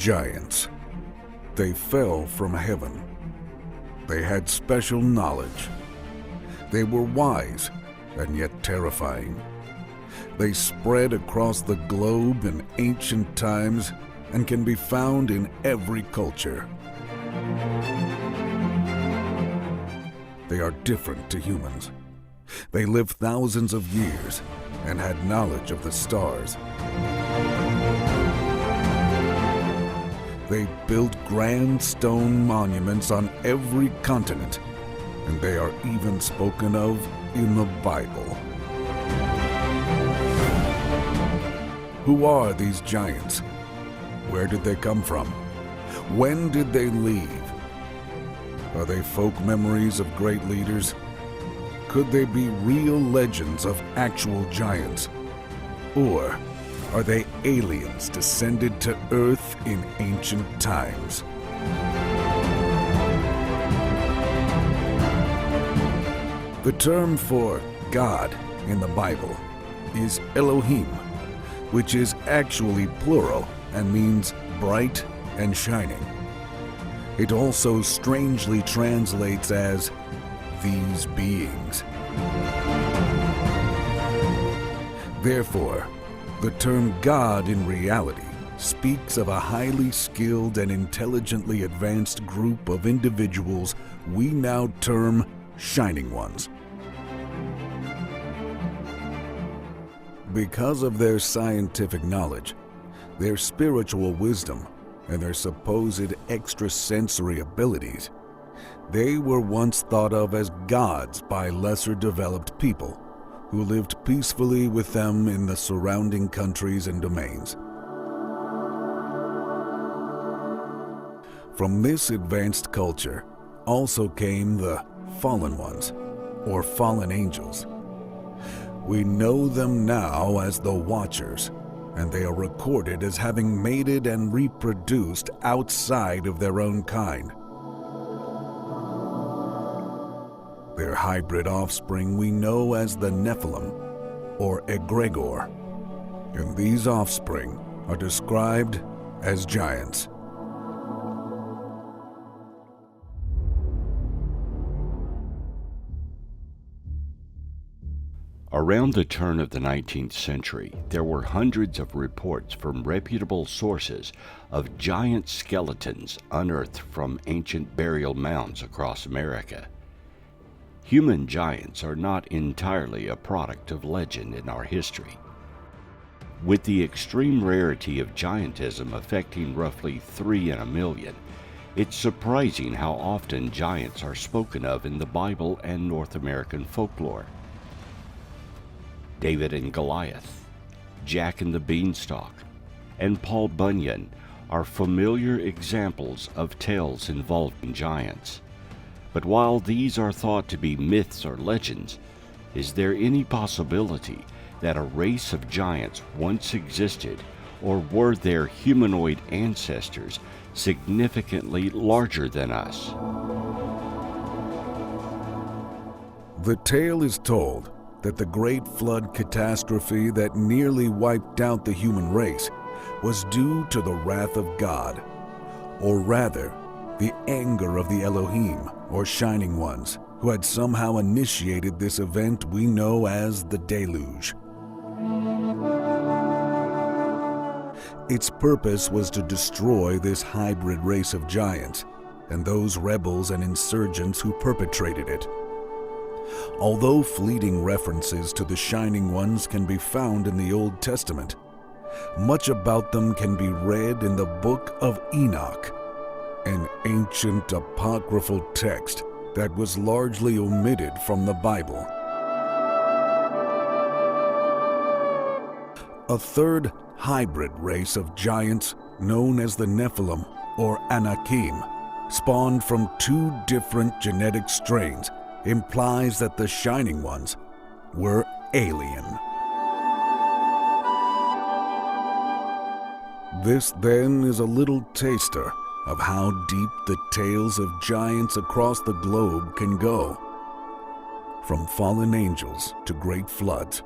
giants. They fell from heaven. They had special knowledge. They were wise and yet terrifying. They spread across the globe in ancient times and can be found in every culture. They are different to humans. They lived thousands of years and had knowledge of the stars. They built grand stone monuments on every continent, and they are even spoken of in the Bible. Who are these giants? Where did they come from? When did they leave? Are they folk memories of great leaders? Could they be real legends of actual giants? Or are they aliens descended to Earth in ancient times? The term for God in the Bible is Elohim, which is actually plural and means bright and shining. It also strangely translates as these beings. Therefore, the term God in reality speaks of a highly skilled and intelligently advanced group of individuals we now term Shining Ones. Because of their scientific knowledge, their spiritual wisdom, and their supposed extrasensory abilities, they were once thought of as gods by lesser developed people who lived peacefully with them in the surrounding countries and domains. From this advanced culture also came the fallen ones, or fallen angels. We know them now as the Watchers, and they are recorded as having mated and reproduced outside of their own kind. Their hybrid offspring we know as the Nephilim, or egregor, and these offspring are described as giants. Around the turn of the 19th century, there were hundreds of reports from reputable sources of giant skeletons unearthed from ancient burial mounds across America. Human giants are not entirely a product of legend in our history. With the extreme rarity of giantism affecting roughly 3 in a million, it's surprising how often giants are spoken of in the Bible and North American folklore. David and Goliath, Jack and the Beanstalk, and Paul Bunyan are familiar examples of tales involving giants. But while these are thought to be myths or legends, is there any possibility that a race of giants once existed, or were their humanoid ancestors significantly larger than us? The tale is told that the Great Flood catastrophe that nearly wiped out the human race was due to the wrath of God, or rather, the anger of the Elohim, or Shining Ones, who had somehow initiated this event we know as the Deluge. Its purpose was to destroy this hybrid race of giants and those rebels and insurgents who perpetrated it. Although fleeting references to the Shining Ones can be found in the Old Testament, much about them can be read in the Book of Enoch, an ancient apocryphal text that was largely omitted from the Bible. A third hybrid race of giants, known as the Nephilim or Anakim, spawned from 2 different genetic strains, implies that the Shining Ones were alien. This then is a little taster of how deep the tales of giants across the globe can go. From fallen angels to great floods,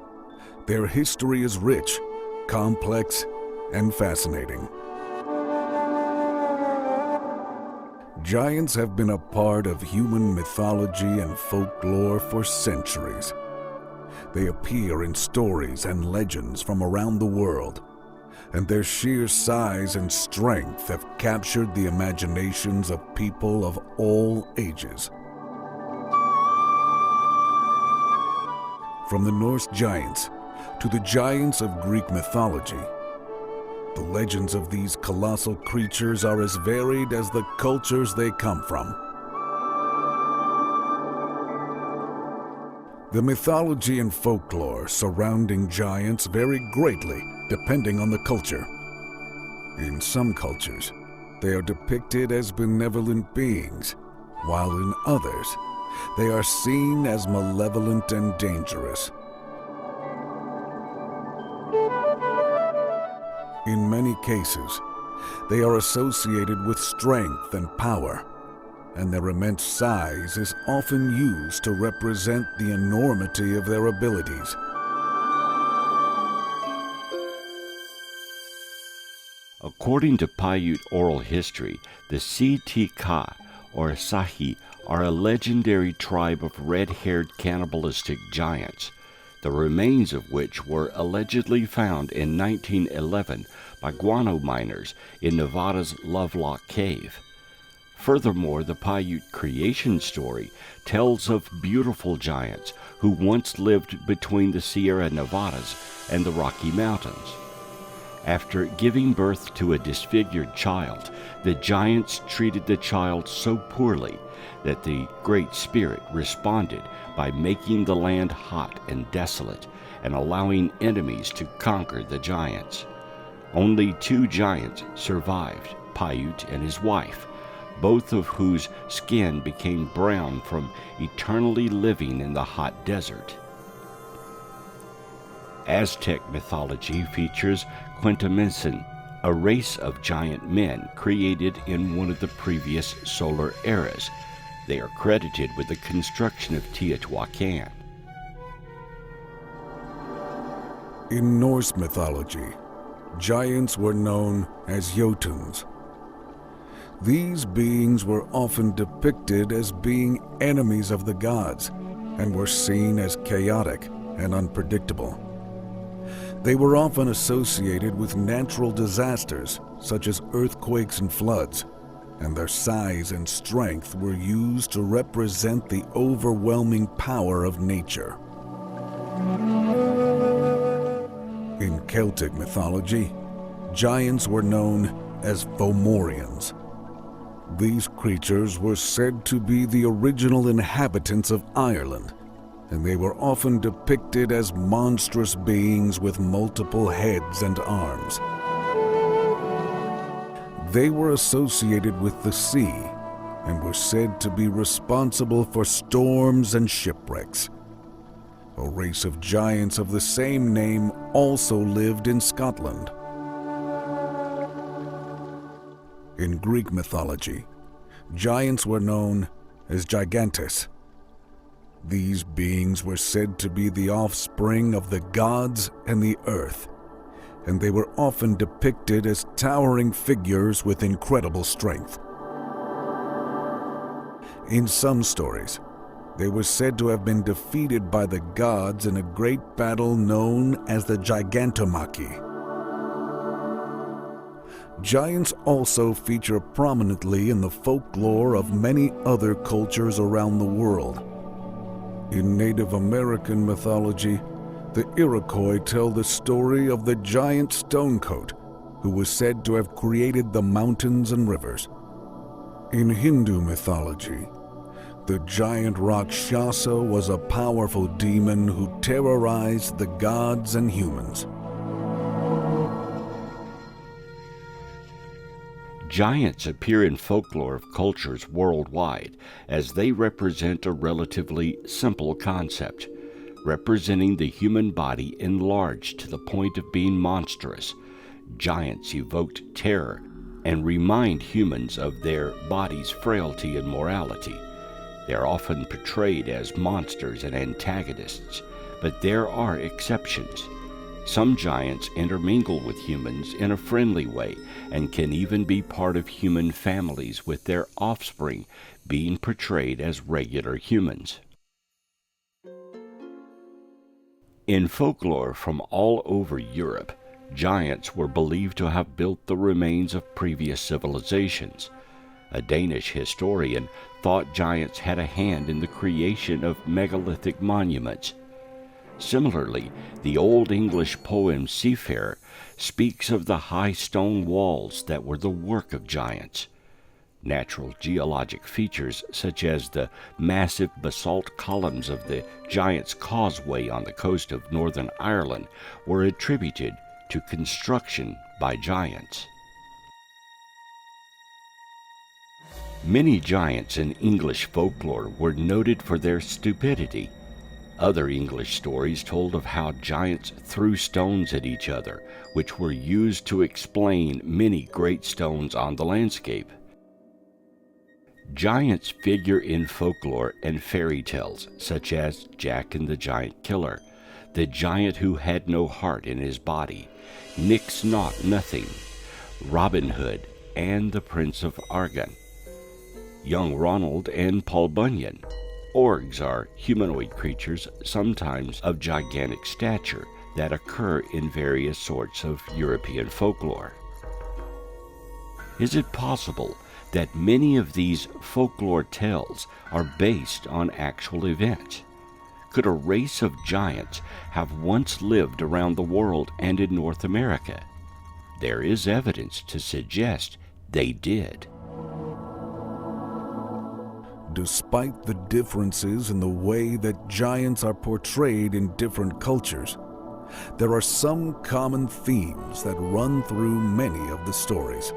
their history is rich, complex, and fascinating. Giants have been a part of human mythology and folklore for centuries. They appear in stories and legends from around the world, and their sheer size and strength have captured the imaginations of people of all ages. From the Norse giants to the giants of Greek mythology, the legends of these colossal creatures are as varied as the cultures they come from. The mythology and folklore surrounding giants vary greatly depending on the culture. In some cultures, they are depicted as benevolent beings, while in others, they are seen as malevolent and dangerous. In many cases, they are associated with strength and power, and their immense size is often used to represent the enormity of their abilities. According to Paiute oral history, the Sitika, or Sahi, are a legendary tribe of red-haired cannibalistic giants, the remains of which were allegedly found in 1911 by guano miners in Nevada's Lovelock cave. Furthermore, the Paiute creation story tells of beautiful giants who once lived between the Sierra Nevadas and the Rocky Mountains. After giving birth to a disfigured child, the giants treated the child so poorly that the Great Spirit responded by making the land hot and desolate and allowing enemies to conquer the giants. Only 2 giants survived, Paiute and his wife, both of whose skin became brown from eternally living in the hot desert. Aztec mythology features Quintamensin, a race of giant men created in one of the previous solar eras. They are credited with the construction of Teotihuacan. In Norse mythology, giants were known as Jotuns. These beings were often depicted as being enemies of the gods and were seen as chaotic and unpredictable. They were often associated with natural disasters such as earthquakes and floods, and their size and strength were used to represent the overwhelming power of nature. In Celtic mythology, giants were known as Fomorians. These creatures were said to be the original inhabitants of Ireland, and they were often depicted as monstrous beings with multiple heads and arms. They were associated with the sea and were said to be responsible for storms and shipwrecks. A race of giants of the same name also lived in Scotland. In Greek mythology, giants were known as gigantes. These beings were said to be the offspring of the gods and the earth, and they were often depicted as towering figures with incredible strength. In some stories, they were said to have been defeated by the gods in a great battle known as the Gigantomachy. Giants also feature prominently in the folklore of many other cultures around the world. In Native American mythology, the Iroquois tell the story of the giant Stonecoat, who was said to have created the mountains and rivers. In Hindu mythology, the giant Rakshasa was a powerful demon who terrorized the gods and humans. Giants appear in folklore of cultures worldwide as they represent a relatively simple concept, representing the human body enlarged to the point of being monstrous. Giants evoked terror and remind humans of their body's frailty and morality. They are often portrayed as monsters and antagonists, but there are exceptions. Some giants intermingle with humans in a friendly way and can even be part of human families, with their offspring being portrayed as regular humans. In folklore from all over Europe, giants were believed to have built the remains of previous civilizations. A Danish historian thought giants had a hand in the creation of megalithic monuments. Similarly, the Old English poem Seafarer speaks of the high stone walls that were the work of giants. Natural geologic features, such as the massive basalt columns of the Giant's Causeway on the coast of Northern Ireland, were attributed to construction by giants. Many giants in English folklore were noted for their stupidity. Other English stories told of how giants threw stones at each other, which were used to explain many great stones on the landscape. Giants figure in folklore and fairy tales, such as Jack and the Giant Killer, the giant who had no heart in his body, Nix Naught Nothing, Robin Hood, and the Prince of Argon, Young Ronald and Paul Bunyan. Orgs are humanoid creatures, sometimes of gigantic stature, that occur in various sorts of European folklore. Is it possible that many of these folklore tales are based on actual events? Could a race of giants have once lived around the world and in North America? There is evidence to suggest they did. Despite the differences in the way that giants are portrayed in different cultures, there are some common themes that run through many of the stories.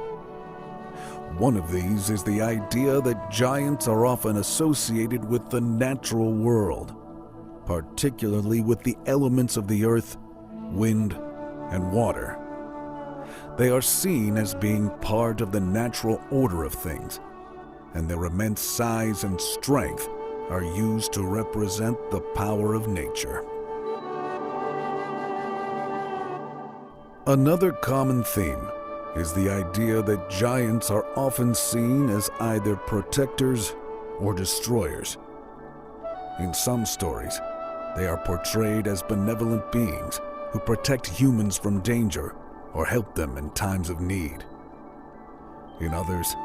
One of these is the idea that giants are often associated with the natural world, particularly with the elements of the earth, wind, and water. They are seen as being part of the natural order of things, and their immense size and strength are used to represent the power of nature. Another common theme is the idea that giants are often seen as either protectors or destroyers. In some stories, they are portrayed as benevolent beings who protect humans from danger or help them in times of need. In others,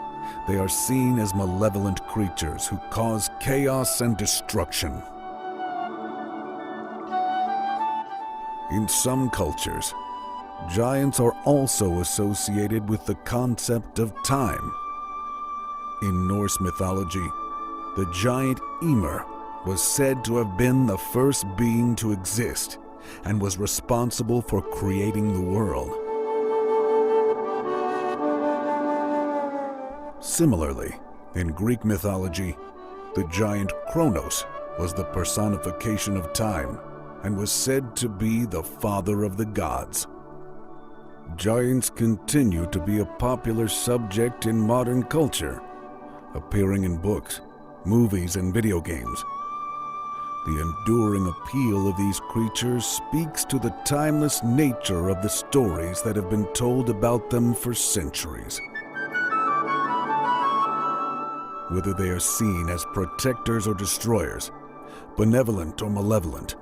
they are seen as malevolent creatures who cause chaos and destruction. In some cultures, giants are also associated with the concept of time. In Norse mythology, the giant Ymir was said to have been the first being to exist and was responsible for creating the world. Similarly, in Greek mythology, the giant Kronos was the personification of time and was said to be the father of the gods. Giants continue to be a popular subject in modern culture, appearing in books, movies, and video games. The enduring appeal of these creatures speaks to the timeless nature of the stories that have been told about them for centuries. Whether they are seen as protectors or destroyers, benevolent or malevolent,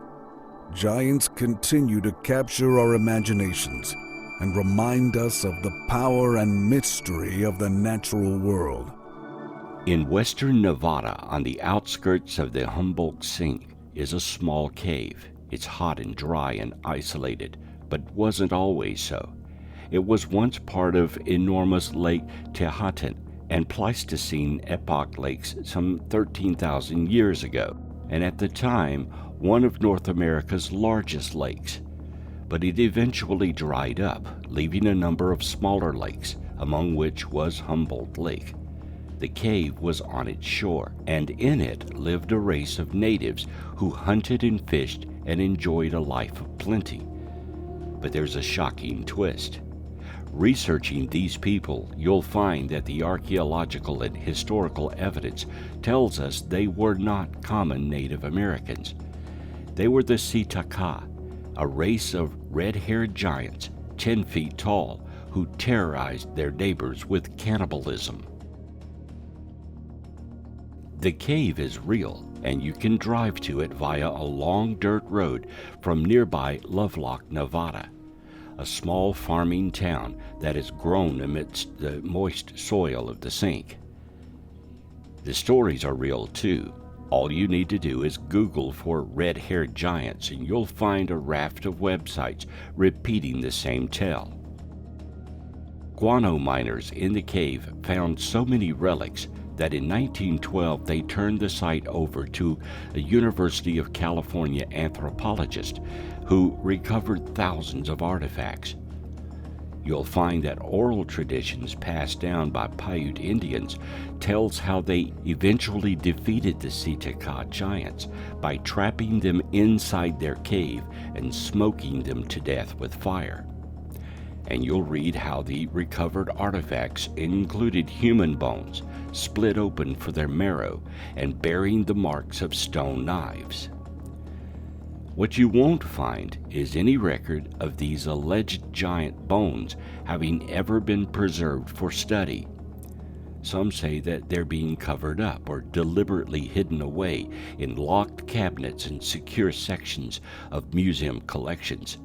giants continue to capture our imaginations and remind us of the power and mystery of the natural world. In western Nevada, on the outskirts of the Humboldt Sink, is a small cave. It's hot and dry and isolated, but wasn't always so. It was once part of enormous Lake Tehatan and Pleistocene epoch lakes some 13,000 years ago, and at the time, one of North America's largest lakes. But it eventually dried up, leaving a number of smaller lakes, among which was Humboldt Lake. The cave was on its shore, and in it lived a race of natives who hunted and fished and enjoyed a life of plenty. But there's a shocking twist. Researching these people, you'll find that the archaeological and historical evidence tells us they were not common Native Americans. They were the Sitaka, a race of red-haired giants 10 feet tall who terrorized their neighbors with cannibalism. The cave is real, and you can drive to it via a long dirt road from nearby Lovelock, Nevada, a small farming town that has grown amidst the moist soil of the sink. The stories are real too. All you need to do is Google for red-haired giants and you'll find a raft of websites repeating the same tale. Guano miners in the cave found so many relics that in 1912 they turned the site over to a University of California anthropologist who recovered thousands of artifacts. You'll find that oral traditions passed down by Paiute Indians tells how they eventually defeated the Sitaka giants by trapping them inside their cave and smoking them to death with fire. And you'll read how the recovered artifacts included human bones, split open for their marrow, and bearing the marks of stone knives. What you won't find is any record of these alleged giant bones having ever been preserved for study. Some say that they're being covered up or deliberately hidden away in locked cabinets and secure sections of museum collections.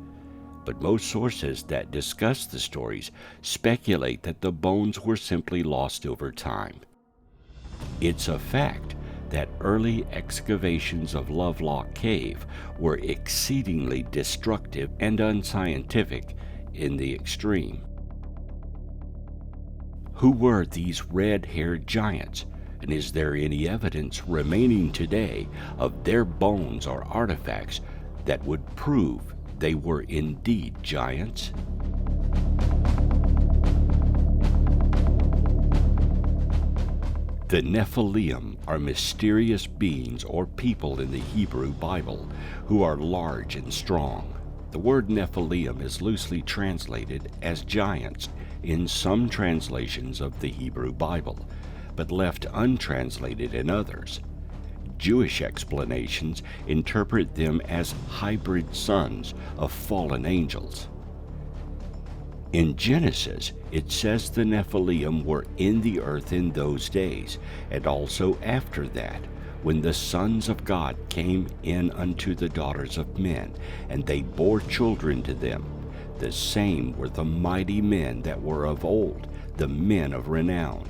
But most sources that discuss the stories speculate that the bones were simply lost over time. It's a fact that early excavations of Lovelock Cave were exceedingly destructive and unscientific in the extreme. Who were these red-haired giants, and is there any evidence remaining today of their bones or artifacts that would prove they were indeed giants? The Nephilim are mysterious beings or people in the Hebrew Bible who are large and strong. The word Nephilim is loosely translated as giants in some translations of the Hebrew Bible, but left untranslated in others. Jewish explanations interpret them as hybrid sons of fallen angels. In Genesis, it says the Nephilim were in the earth in those days, and also after that, when the sons of God came in unto the daughters of men, and they bore children to them. The same were the mighty men that were of old, the men of renown.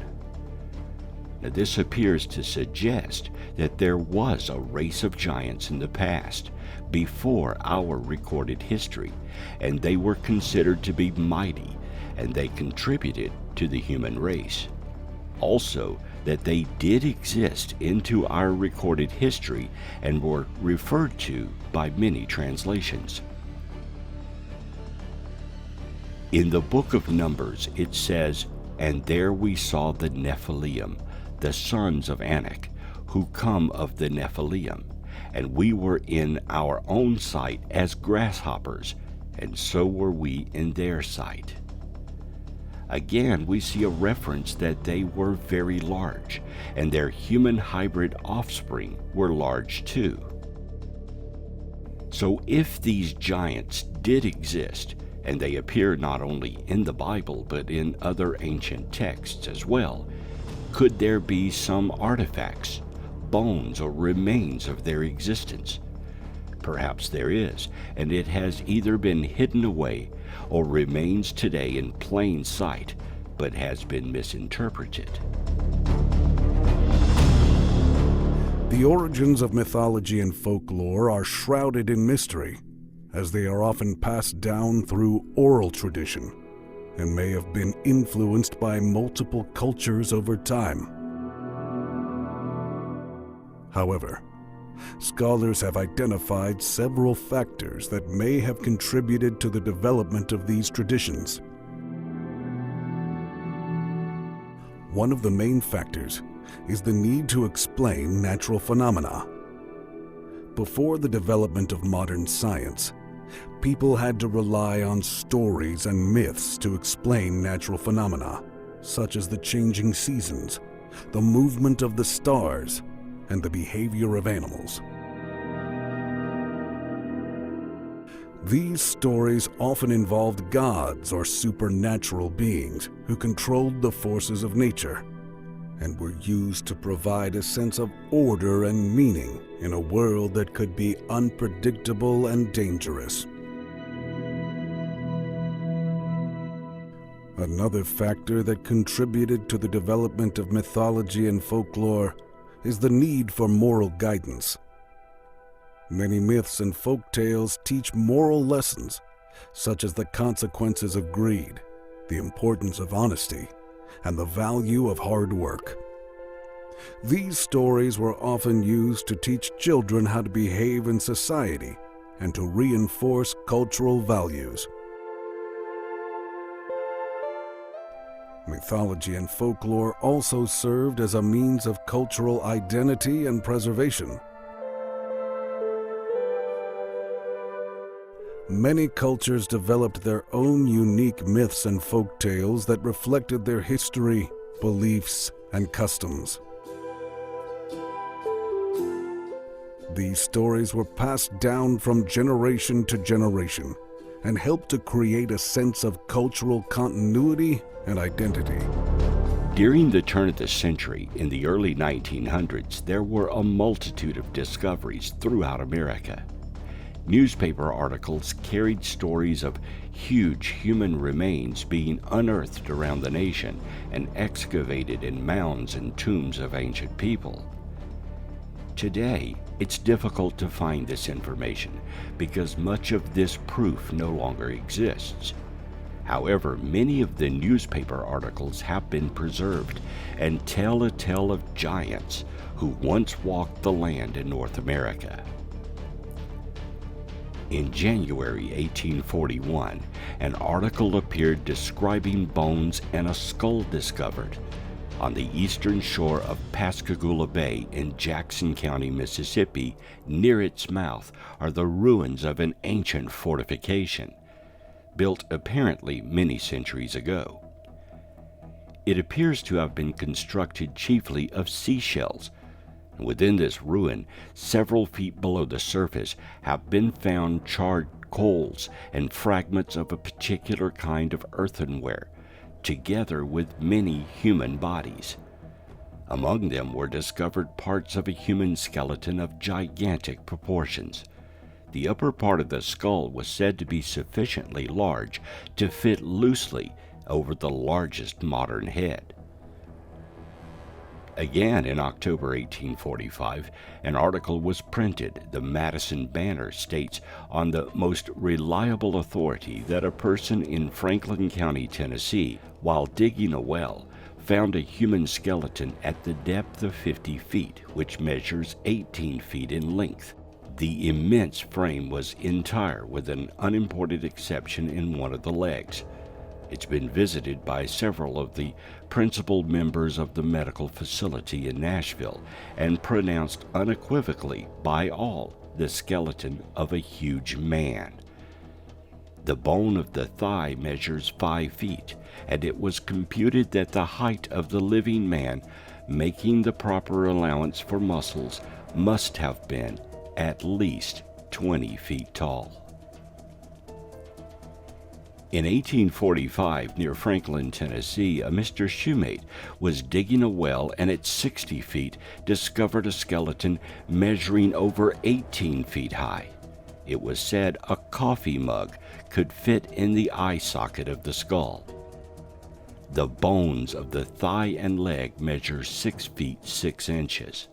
Now, this appears to suggest that there was a race of giants in the past, before our recorded history, and they were considered to be mighty, and they contributed to the human race. Also, that they did exist into our recorded history and were referred to by many translations. In the book of Numbers, it says, "And there we saw the Nephilim, the sons of Anak, who come of the Nephilim. And we were in our own sight as grasshoppers, and so were we in their sight." Again, we see a reference that they were very large, and their human hybrid offspring were large too. So if these giants did exist, and they appear not only in the Bible but in other ancient texts as well, could there be some artifacts, bones or remains of their existence? Perhaps there is, and it has either been hidden away or remains today in plain sight, but has been misinterpreted. The origins of mythology and folklore are shrouded in mystery, as they are often passed down through oral tradition, and may have been influenced by multiple cultures over time. However, scholars have identified several factors that may have contributed to the development of these traditions. One of the main factors is the need to explain natural phenomena. Before the development of modern science, people had to rely on stories and myths to explain natural phenomena, such as the changing seasons, the movement of the stars, and the behavior of animals. These stories often involved gods or supernatural beings who controlled the forces of nature and were used to provide a sense of order and meaning in a world that could be unpredictable and dangerous. Another factor that contributed to the development of mythology and folklore is the need for moral guidance. Many myths and folk tales teach moral lessons, such as the consequences of greed, the importance of honesty, and the value of hard work. These stories were often used to teach children how to behave in society and to reinforce cultural values. Mythology and folklore also served as a means of cultural identity and preservation. Many cultures developed their own unique myths and folk tales that reflected their history, beliefs, and customs. These stories were passed down from generation to generation and helped to create a sense of cultural continuity and identity. During the turn of the century, in the early 1900s, there were a multitude of discoveries throughout America. Newspaper articles carried stories of huge human remains being unearthed around the nation and excavated in mounds and tombs of ancient people. Today, it's difficult to find this information because much of this proof no longer exists. However, many of the newspaper articles have been preserved and tell a tale of giants who once walked the land in North America. In January 1841, an article appeared describing bones and a skull discovered on the eastern shore of Pascagoula Bay in Jackson County, Mississippi. Near its mouth are the ruins of an ancient fortification, built apparently many centuries ago. It appears to have been constructed chiefly of seashells. Within this ruin, several feet below the surface, have been found charred coals and fragments of a particular kind of earthenware, together with many human bodies. Among them were discovered parts of a human skeleton of gigantic proportions. The upper part of the skull was said to be sufficiently large to fit loosely over the largest modern head. Again, in October 1845, an article was printed. The Madison Banner states on the most reliable authority that a person in Franklin County, Tennessee, while digging a well, found a human skeleton at the depth of 50 feet, which measures 18 feet in length. The immense frame was entire, with an unimportant exception in one of the legs. It's been visited by several of the principal members of the medical facility in Nashville and pronounced unequivocally by all the skeleton of a huge man. The bone of the thigh measures 5 feet, and it was computed that the height of the living man, making the proper allowance for muscles, must have been at least 20 feet tall. In 1845, near Franklin, Tennessee, a Mr. Shoemate was digging a well and at 60 feet discovered a skeleton measuring over 18 feet high. It was said a coffee mug could fit in the eye socket of the skull. The bones of the thigh and leg measure 6 feet 6 inches.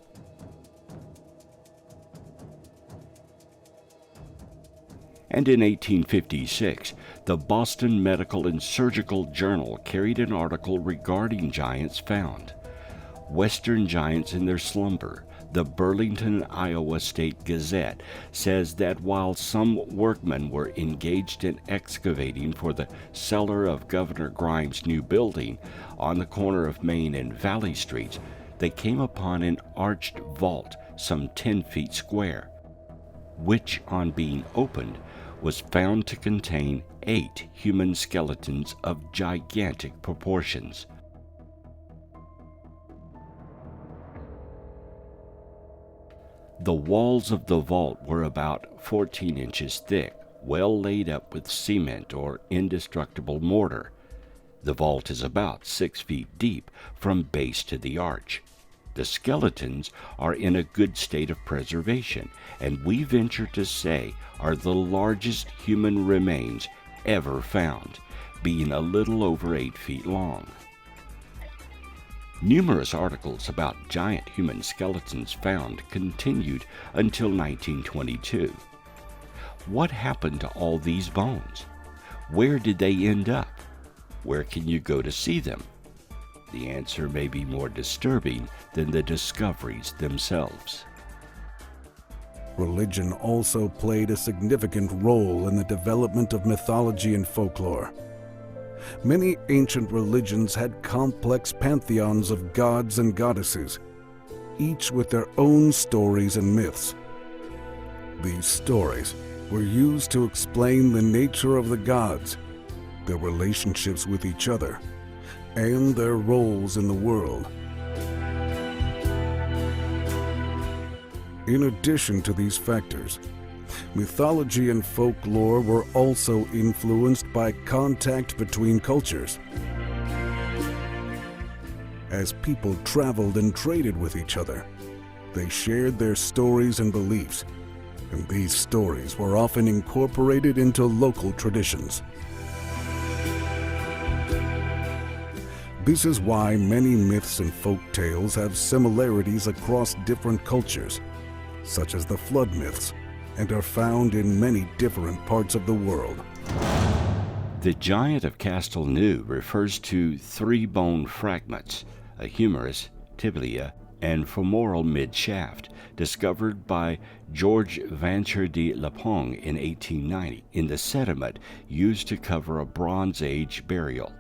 And in 1856, the Boston Medical and Surgical Journal carried an article regarding giants found. Western giants in their slumber. The Burlington, Iowa State Gazette says that while some workmen were engaged in excavating for the cellar of Governor Grimes' new building on the corner of Main and Valley Streets, they came upon an arched vault some 10 feet square, which, on being opened, was found to contain 8 human skeletons of gigantic proportions. The walls of the vault were about 14 inches thick, well laid up with cement or indestructible mortar. The vault is about 6 feet deep from base to the arch. The skeletons are in a good state of preservation, and we venture to say are the largest human remains ever found, being a little over 8 feet long. Numerous articles about giant human skeletons found continued until 1922. What happened to all these bones? Where did they end up? Where can you go to see them? The answer may be more disturbing than the discoveries themselves. Religion also played a significant role in the development of mythology and folklore. Many ancient religions had complex pantheons of gods and goddesses, each with their own stories and myths. These stories were used to explain the nature of the gods, their relationships with each other, and their roles in the world. In addition to these factors, mythology and folklore were also influenced by contact between cultures. As people traveled and traded with each other, they shared their stories and beliefs, and these stories were often incorporated into local traditions. This is why many myths and folk tales have similarities across different cultures, such as the flood myths, and are found in many different parts of the world. The giant of Castelnau refers to 3 bone fragments, a humerus, tibia, and femoral mid-shaft, discovered by Georges Vancher de Lapong in 1890 in the sediment used to cover a Bronze Age burial,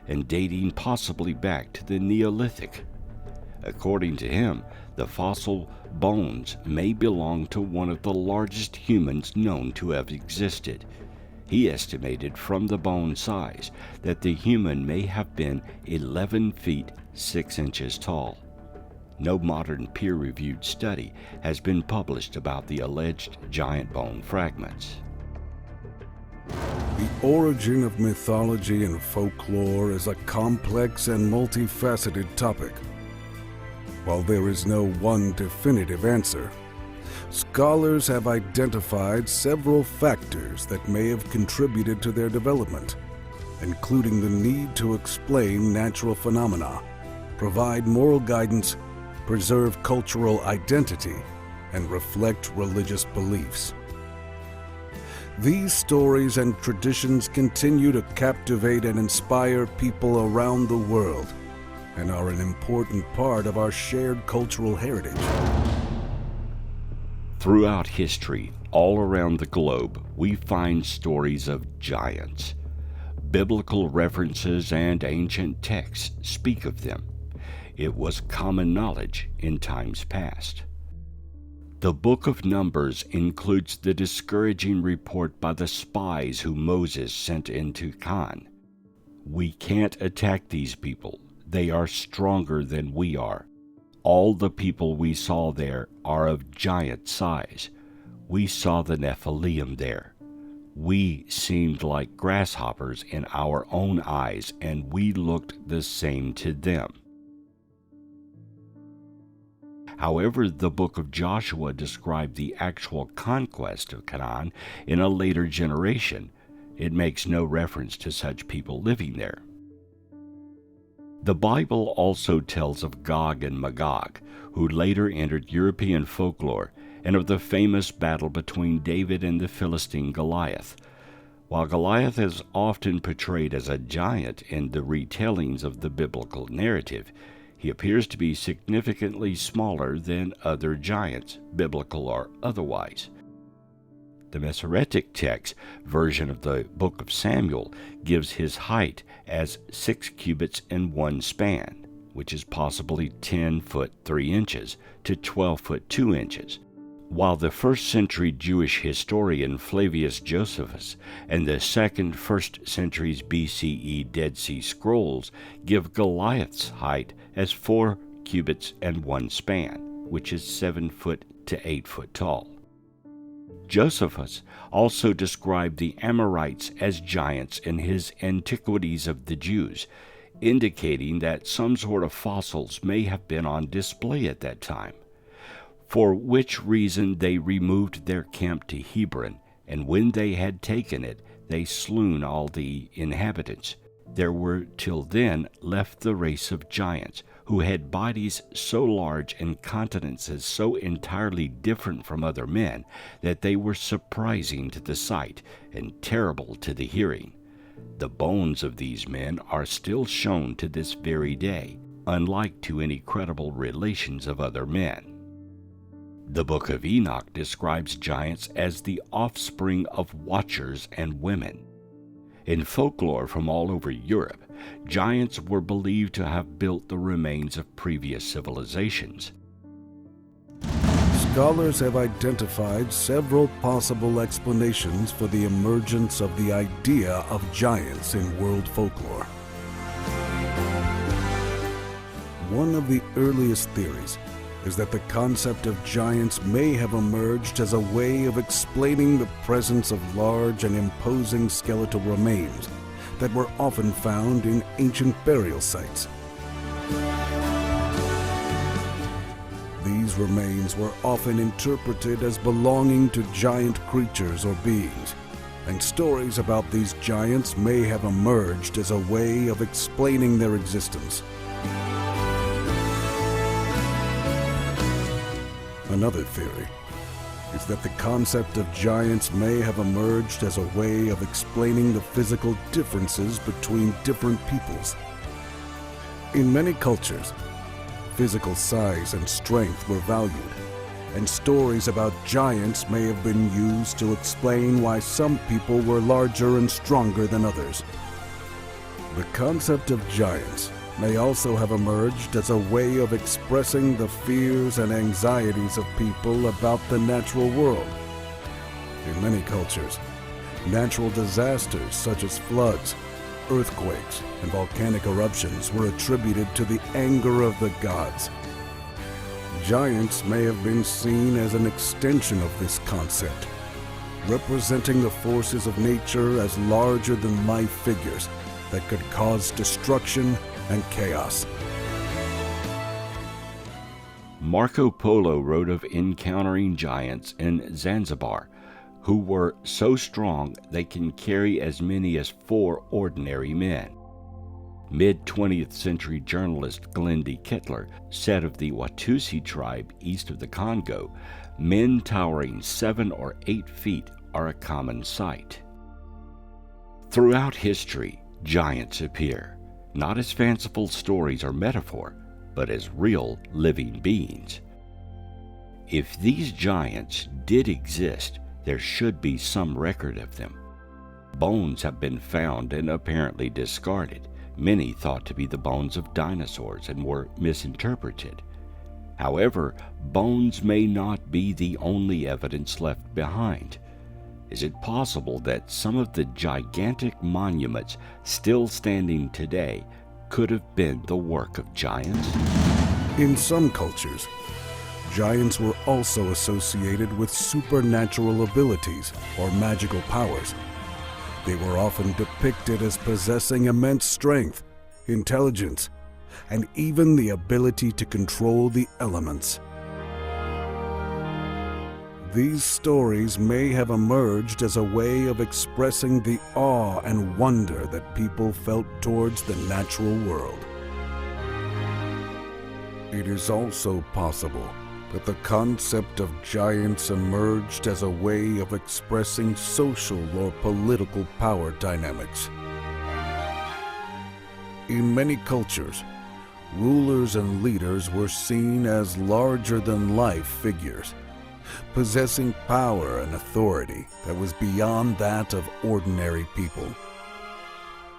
and dating possibly back to the Neolithic. According to him, the fossil bones may belong to one of the largest humans known to have existed. He estimated from the bone size that the human may have been 11 feet 6 inches tall. No modern peer-reviewed study has been published about the alleged giant bone fragments. The origin of mythology and folklore is a complex and multifaceted topic. While there is no one definitive answer, scholars have identified several factors that may have contributed to their development, including the need to explain natural phenomena, provide moral guidance, preserve cultural identity, and reflect religious beliefs. These stories and traditions continue to captivate and inspire people around the world and are an important part of our shared cultural heritage. Throughout history, all around the globe, we find stories of giants. Biblical references and ancient texts speak of them. It was common knowledge in times past. The book of Numbers includes the discouraging report by the spies who Moses sent into Canaan. We can't attack these people. They are stronger than we are. All the people we saw there are of giant size. We saw the Nephilim there. We seemed like grasshoppers in our own eyes, and we looked the same to them. However, the book of Joshua described the actual conquest of Canaan in a later generation. It makes no reference to such people living there. The Bible also tells of Gog and Magog, who later entered European folklore, and of the famous battle between David and the Philistine Goliath. While Goliath is often portrayed as a giant in the retellings of the biblical narrative, he appears to be significantly smaller than other giants, biblical or otherwise. The Masoretic text version of the Book of Samuel gives his height as 6 cubits and 1 span, which is possibly 10 foot 3 inches to 12 foot 2 inches, while the 1st century Jewish historian Flavius Josephus and the 1st century's BCE Dead Sea Scrolls give Goliath's height as 4 cubits and 1 span, which is 7 foot to 8 foot tall. Josephus also described the Amorites as giants in his Antiquities of the Jews, indicating that some sort of fossils may have been on display at that time, for which reason they removed their camp to Hebron, and when they had taken it, they slew all the inhabitants. There were till then left the race of giants, who had bodies so large and countenances so entirely different from other men that they were surprising to the sight and terrible to the hearing. The bones of these men are still shown to this very day, unlike to any credible relations of other men. The Book of Enoch describes giants as the offspring of watchers and women. In folklore from all over Europe, giants were believed to have built the remains of previous civilizations. Scholars have identified several possible explanations for the emergence of the idea of giants in world folklore. One of the earliest theories is that the concept of giants may have emerged as a way of explaining the presence of large and imposing skeletal remains that were often found in ancient burial sites. These remains were often interpreted as belonging to giant creatures or beings, and stories about these giants may have emerged as a way of explaining their existence. Another theory is that the concept of giants may have emerged as a way of explaining the physical differences between different peoples. In many cultures, physical size and strength were valued, and stories about giants may have been used to explain why some people were larger and stronger than others. The concept of giants may also have emerged as a way of expressing the fears and anxieties of people about the natural world. In many cultures, natural disasters such as floods, earthquakes, and volcanic eruptions were attributed to the anger of the gods. Giants may have been seen as an extension of this concept, representing the forces of nature as larger-than-life figures that could cause destruction and chaos. Marco Polo wrote of encountering giants in Zanzibar, who were so strong they can carry as many as 4 ordinary men. Mid-20th century journalist Glenn D. Kittler said of the Watusi tribe east of the Congo, men towering 7 or 8 feet are a common sight. Throughout history, giants appear, not as fanciful stories or metaphor, but as real living beings. If these giants did exist, there should be some record of them. Bones have been found and apparently discarded, many thought to be the bones of dinosaurs and were misinterpreted. However, bones may not be the only evidence left behind. Is it possible that some of the gigantic monuments still standing today could have been the work of giants? In some cultures, giants were also associated with supernatural abilities or magical powers. They were often depicted as possessing immense strength, intelligence, and even the ability to control the elements. These stories may have emerged as a way of expressing the awe and wonder that people felt towards the natural world. It is also possible that the concept of giants emerged as a way of expressing social or political power dynamics. In many cultures, rulers and leaders were seen as larger-than-life figures, possessing power and authority that was beyond that of ordinary people.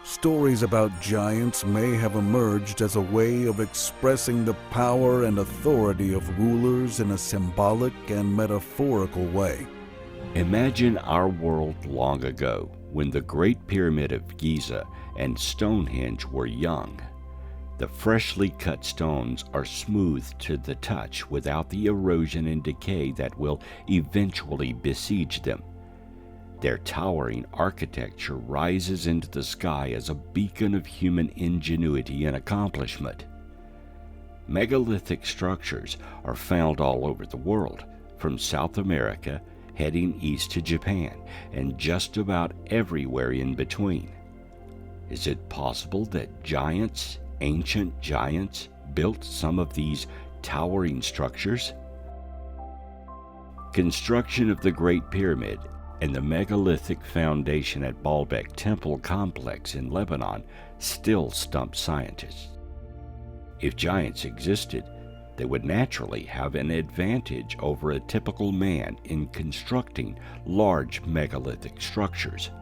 Stories about giants may have emerged as a way of expressing the power and authority of rulers in a symbolic and metaphorical way. Imagine our world long ago, when the Great Pyramid of Giza and Stonehenge were young. The freshly cut stones are smooth to the touch without the erosion and decay that will eventually besiege them. Their towering architecture rises into the sky as a beacon of human ingenuity and accomplishment. Megalithic structures are found all over the world, from South America heading east to Japan, and just about everywhere in between. Is it possible that giants, ancient giants, built some of these towering structures? Construction of the Great Pyramid and the megalithic foundation at Baalbek Temple Complex in Lebanon still stump scientists. If giants existed, they would naturally have an advantage over a typical man in constructing large megalithic structures.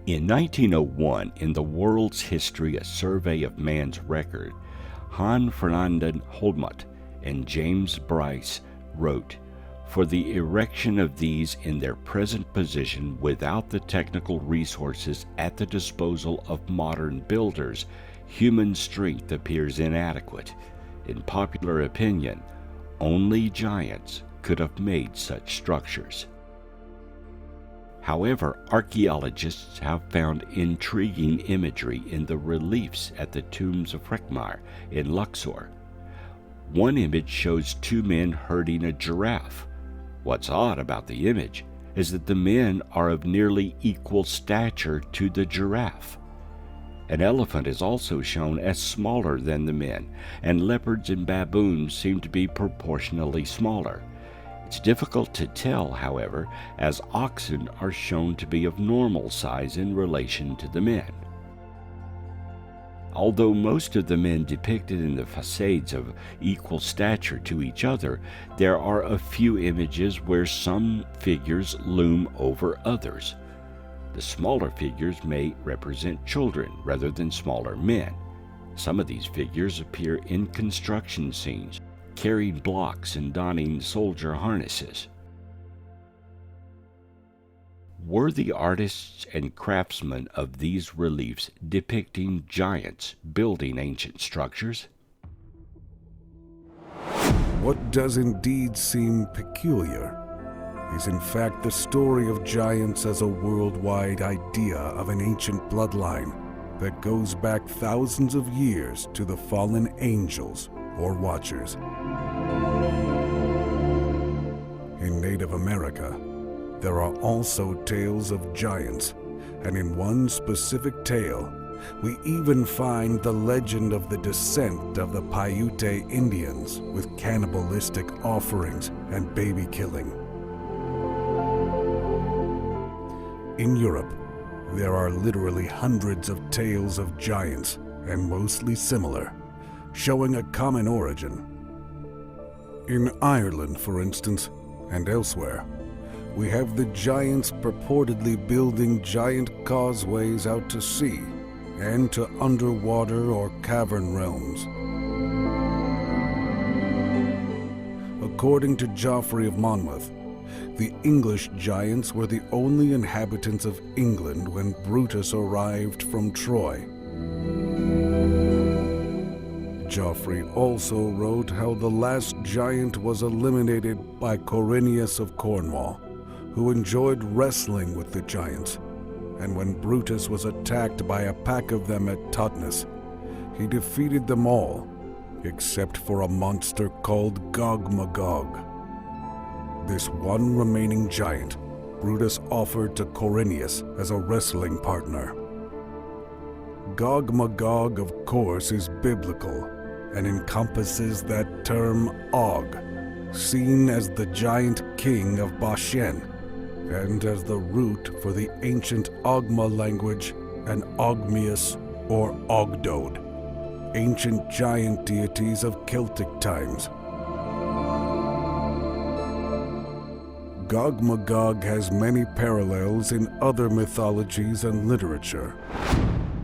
In 1901, in the World's History, a survey of man's record, Han Fernanden Holmut and James Bryce wrote, "For the erection of these in their present position without the technical resources at the disposal of modern builders, human strength appears inadequate. In popular opinion, only giants could have made such structures." However, archaeologists have found intriguing imagery in the reliefs at the tombs of Rekhmire in Luxor. One image shows two men herding a giraffe. What's odd about the image is that the men are of nearly equal stature to the giraffe. An elephant is also shown as smaller than the men, and leopards and baboons seem to be proportionally smaller. It's difficult to tell, however, as oxen are shown to be of normal size in relation to the men. Although most of the men depicted in the facades of equal stature to each other, there are a few images where some figures loom over others. The smaller figures may represent children rather than smaller men. Some of these figures appear in construction scenes, carrying blocks and donning soldier harnesses. Were the artists and craftsmen of these reliefs depicting giants building ancient structures? What does indeed seem peculiar is in fact the story of giants as a worldwide idea of an ancient bloodline that goes back thousands of years to the fallen angels or watchers. In Native America, there are also tales of giants, and in one specific tale, we even find the legend of the descent of the Paiute Indians with cannibalistic offerings and baby killing. In Europe, there are literally hundreds of tales of giants, and mostly similar, showing a common origin. In Ireland, for instance, and elsewhere, we have the giants purportedly building giant causeways out to sea and to underwater or cavern realms. According to Geoffrey of Monmouth, the English giants were the only inhabitants of England when Brutus arrived from Troy. Geoffrey also wrote how the last giant was eliminated by Corineus of Cornwall, who enjoyed wrestling with the giants, and when Brutus was attacked by a pack of them at Totnes, he defeated them all, except for a monster called Gog-Magog. This one remaining giant, Brutus offered to Corineus as a wrestling partner. Gog-Magog, of course, is biblical and encompasses that term Og, seen as the giant king of Bashan, and as the root for the ancient Ogma language and Ogmius or Ogdode, ancient giant deities of Celtic times. Gog-Magog has many parallels in other mythologies and literature.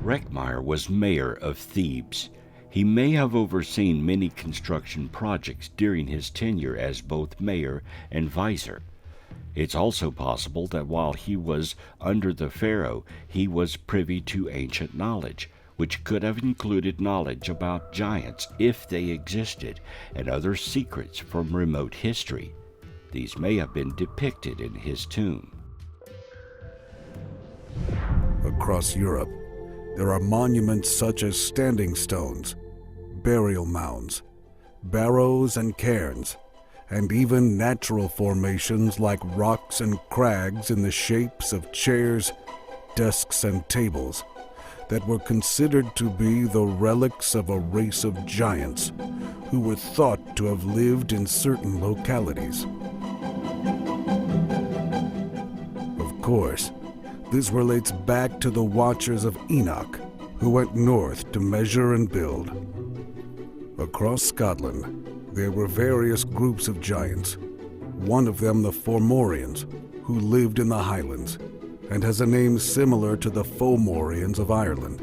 Rekhmire was mayor of Thebes. He may have overseen many construction projects during his tenure as both mayor and vizier. It's also possible that while he was under the pharaoh, he was privy to ancient knowledge, which could have included knowledge about giants if they existed and other secrets from remote history. These may have been depicted in his tomb. Across Europe, there are monuments such as standing stones, burial mounds, barrows and cairns, and even natural formations like rocks and crags in the shapes of chairs, desks, and tables that were considered to be the relics of a race of giants who were thought to have lived in certain localities. Of course, this relates back to the Watchers of Enoch, who went north to measure and build. Across Scotland, there were various groups of giants, one of them the Fomorians, who lived in the Highlands, and has a name similar to the Fomorians of Ireland.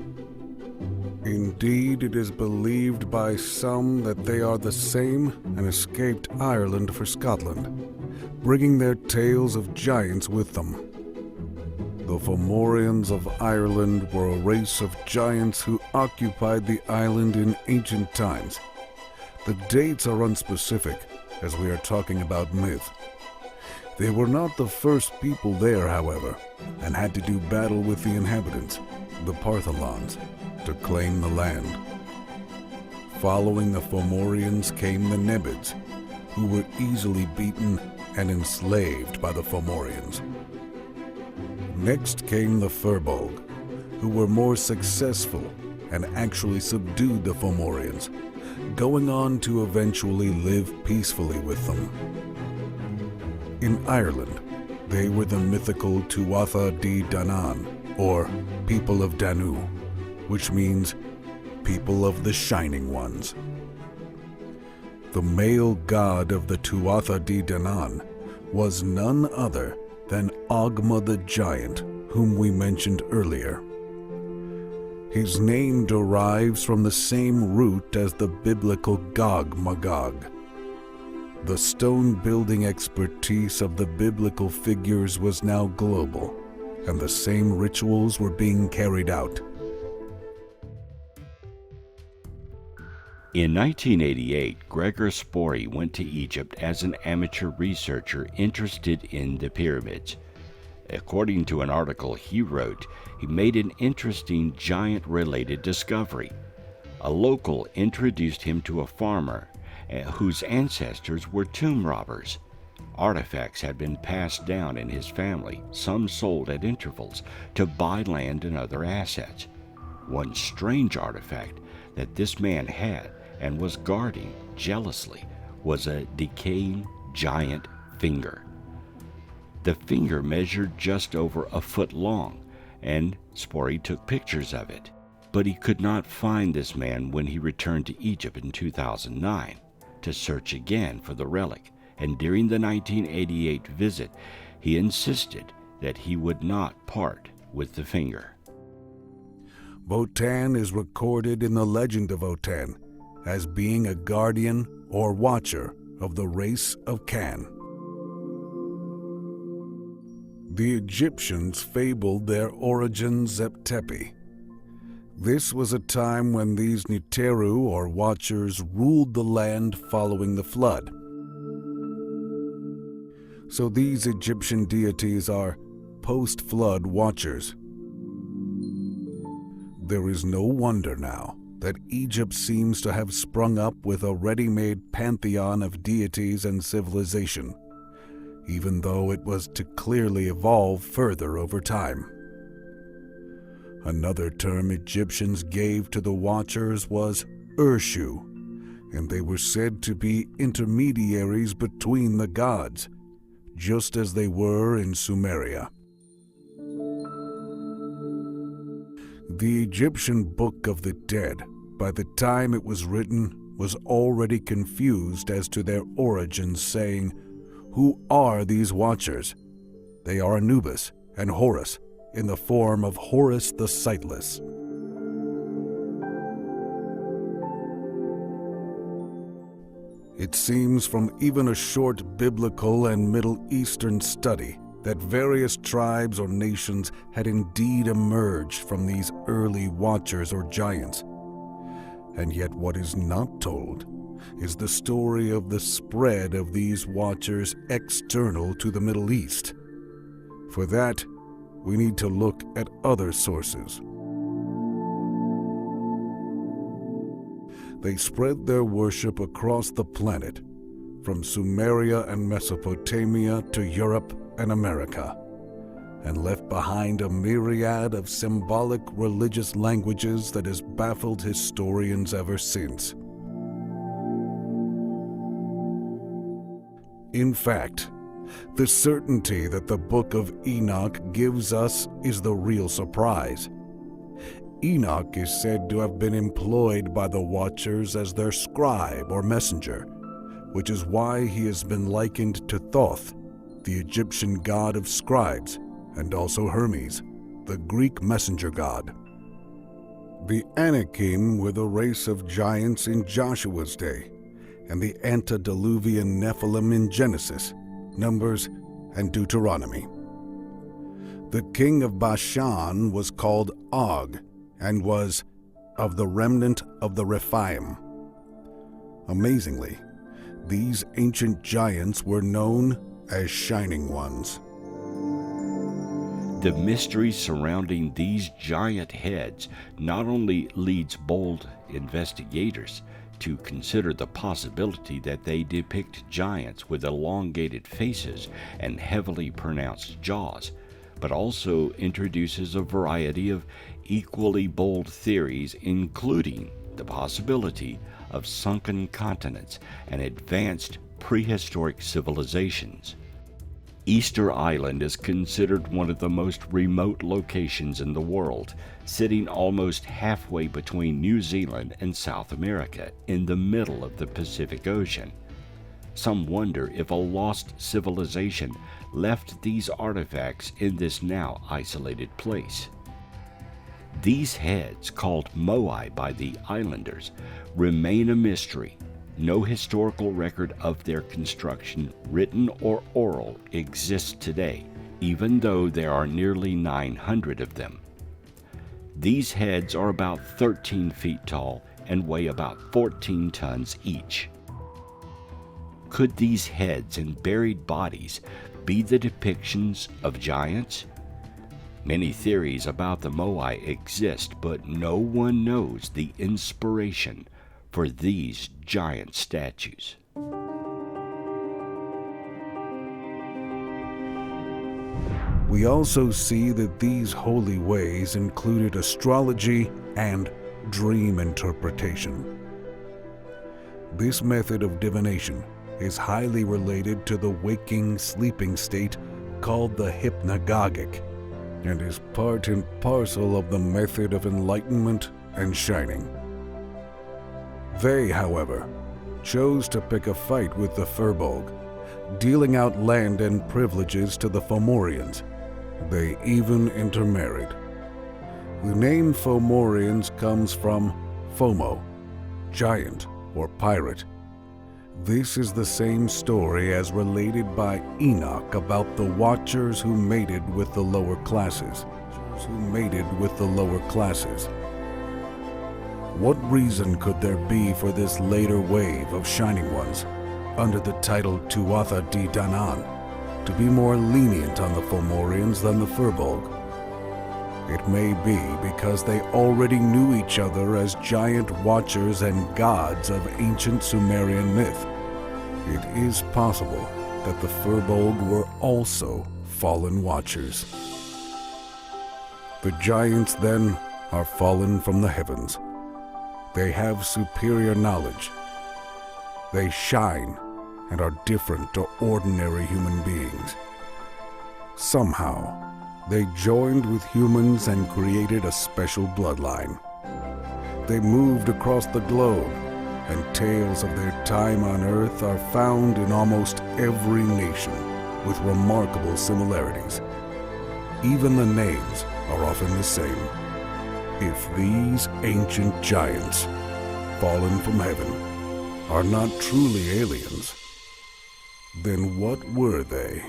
Indeed, it is believed by some that they are the same and escaped Ireland for Scotland, bringing their tales of giants with them. The Fomorians of Ireland were a race of giants who occupied the island in ancient times. The dates are unspecific, as we are talking about myth. They were not the first people there, however, and had to do battle with the inhabitants, the Partholons, to claim the land. Following the Fomorians came the Nebids, who were easily beaten and enslaved by the Fomorians. Next came the Firbolg, who were more successful and actually subdued the Fomorians, going on to eventually live peacefully with them. In Ireland, they were the mythical Tuatha Dé Danann, or People of Danu, which means People of the Shining Ones. The male god of the Tuatha Dé Danann was none other than Ogma the Giant, whom we mentioned earlier. His name derives from the same root as the biblical Gog Magog. The stone-building expertise of the biblical figures was now global, and the same rituals were being carried out. In 1988, Gregor Spory went to Egypt as an amateur researcher interested in the pyramids. According to an article he wrote, he made an interesting giant-related discovery. A local introduced him to a farmer whose ancestors were tomb robbers. Artifacts had been passed down in his family, some sold at intervals, to buy land and other assets. One strange artifact that this man had and was guarding jealously was a decaying giant finger. The finger measured just over a foot long, and Spory took pictures of it. But he could not find this man when he returned to Egypt in 2009 to search again for the relic, and during the 1988 visit, he insisted that he would not part with the finger. Votan is recorded in the legend of Votan as being a guardian or watcher of the race of Can. The Egyptians fabled their origins at Tepi. This was a time when these Neteru, or watchers, ruled the land following the flood. So these Egyptian deities are post-flood watchers. There is no wonder now that Egypt seems to have sprung up with a ready-made pantheon of deities and civilization, even though it was to clearly evolve further over time. Another term Egyptians gave to the watchers was Urshu, and they were said to be intermediaries between the gods, just as they were in Sumeria. The Egyptian Book of the Dead, by the time it was written, was already confused as to their origins, saying, "Who are these watchers? They are Anubis and Horus, in the form of Horus the Sightless." It seems from even a short biblical and Middle Eastern study that various tribes or nations had indeed emerged from these early watchers or giants. And yet what is not told is the story of the spread of these watchers external to the Middle East. For that, we need to look at other sources. They spread their worship across the planet, from Sumeria and Mesopotamia to Europe and America, and left behind a myriad of symbolic religious languages that has baffled historians ever since. In fact, the certainty that the Book of Enoch gives us is the real surprise. Enoch is said to have been employed by the Watchers as their scribe or messenger, which is why he has been likened to Thoth, the Egyptian god of scribes, and also Hermes, the Greek messenger god. The Anakim were the race of giants in Joshua's day, and the antediluvian Nephilim in Genesis, Numbers, and Deuteronomy. The king of Bashan was called Og, and was of the remnant of the Rephaim. Amazingly, these ancient giants were known as Shining Ones. The mystery surrounding these giant heads not only leads bold investigators to consider the possibility that they depict giants with elongated faces and heavily pronounced jaws, but also introduces a variety of equally bold theories, including the possibility of sunken continents and advanced prehistoric civilizations. Easter Island is considered one of the most remote locations in the world, sitting almost halfway between New Zealand and South America, in the middle of the Pacific Ocean. Some wonder if a lost civilization left these artifacts in this now isolated place. These heads, called Moai by the islanders, remain a mystery. No historical record of their construction, written or oral, exists today, even though there are nearly 900 of them. These heads are about 13 feet tall and weigh about 14 tons each. Could these heads and buried bodies be the depictions of giants? Many theories about the Moai exist, but no one knows the inspiration for these giant statues. We also see that these holy ways included astrology and dream interpretation. This method of divination is highly related to the waking-sleeping state called the hypnagogic, and is part and parcel of the method of enlightenment and shining. They, however, chose to pick a fight with the Firbolg, dealing out land and privileges to the Fomorians. They even intermarried. The name Fomorians comes from FOMO, giant or pirate. This is the same story as related by Enoch about the Watchers who mated with the lower classes. What reason could there be for this later wave of Shining Ones, under the title Tuatha De Danann, to be more lenient on the Fomorians than the Firbolg? It may be because they already knew each other as giant watchers and gods of ancient Sumerian myth. It is possible that the Firbolg were also fallen watchers. The giants, then, are fallen from the heavens. They have superior knowledge. They shine and are different to ordinary human beings. Somehow, they joined with humans and created a special bloodline. They moved across the globe, and tales of their time on Earth are found in almost every nation, with remarkable similarities. Even the names are often the same. If these ancient giants, fallen from heaven, are not truly aliens, then what were they?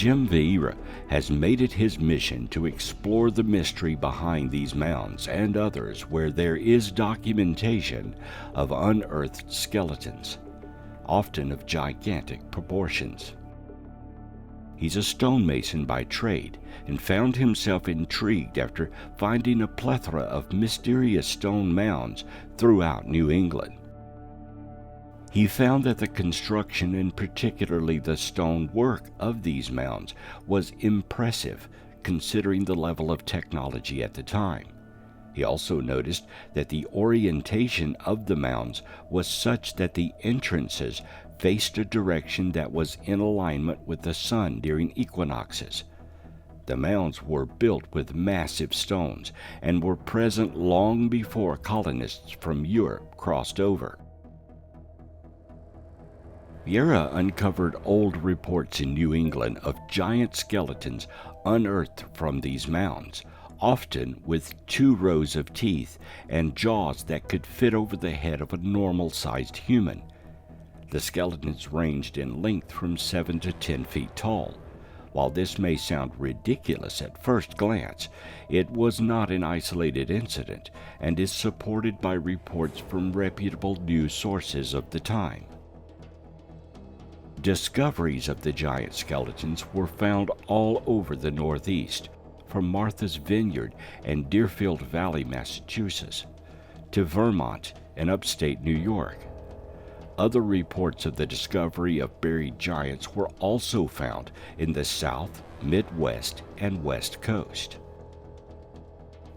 Jim Vieira has made it his mission to explore the mystery behind these mounds and others where there is documentation of unearthed skeletons, often of gigantic proportions. He's a stonemason by trade and found himself intrigued after finding a plethora of mysterious stone mounds throughout New England. He found that the construction, and particularly the stone work of these mounds, was impressive considering the level of technology at the time. He also noticed that the orientation of the mounds was such that the entrances faced a direction that was in alignment with the sun during equinoxes. The mounds were built with massive stones and were present long before colonists from Europe crossed over. Vieira uncovered old reports in New England of giant skeletons unearthed from these mounds, often with 2 rows of teeth and jaws that could fit over the head of a normal-sized human. The skeletons ranged in length from 7 to 10 feet tall. While this may sound ridiculous at first glance, it was not an isolated incident and is supported by reports from reputable news sources of the time. Discoveries of the giant skeletons were found all over the Northeast, from Martha's Vineyard and Deerfield Valley, Massachusetts, to Vermont and upstate New York. Other reports of the discovery of buried giants were also found in the South, Midwest, and West Coast.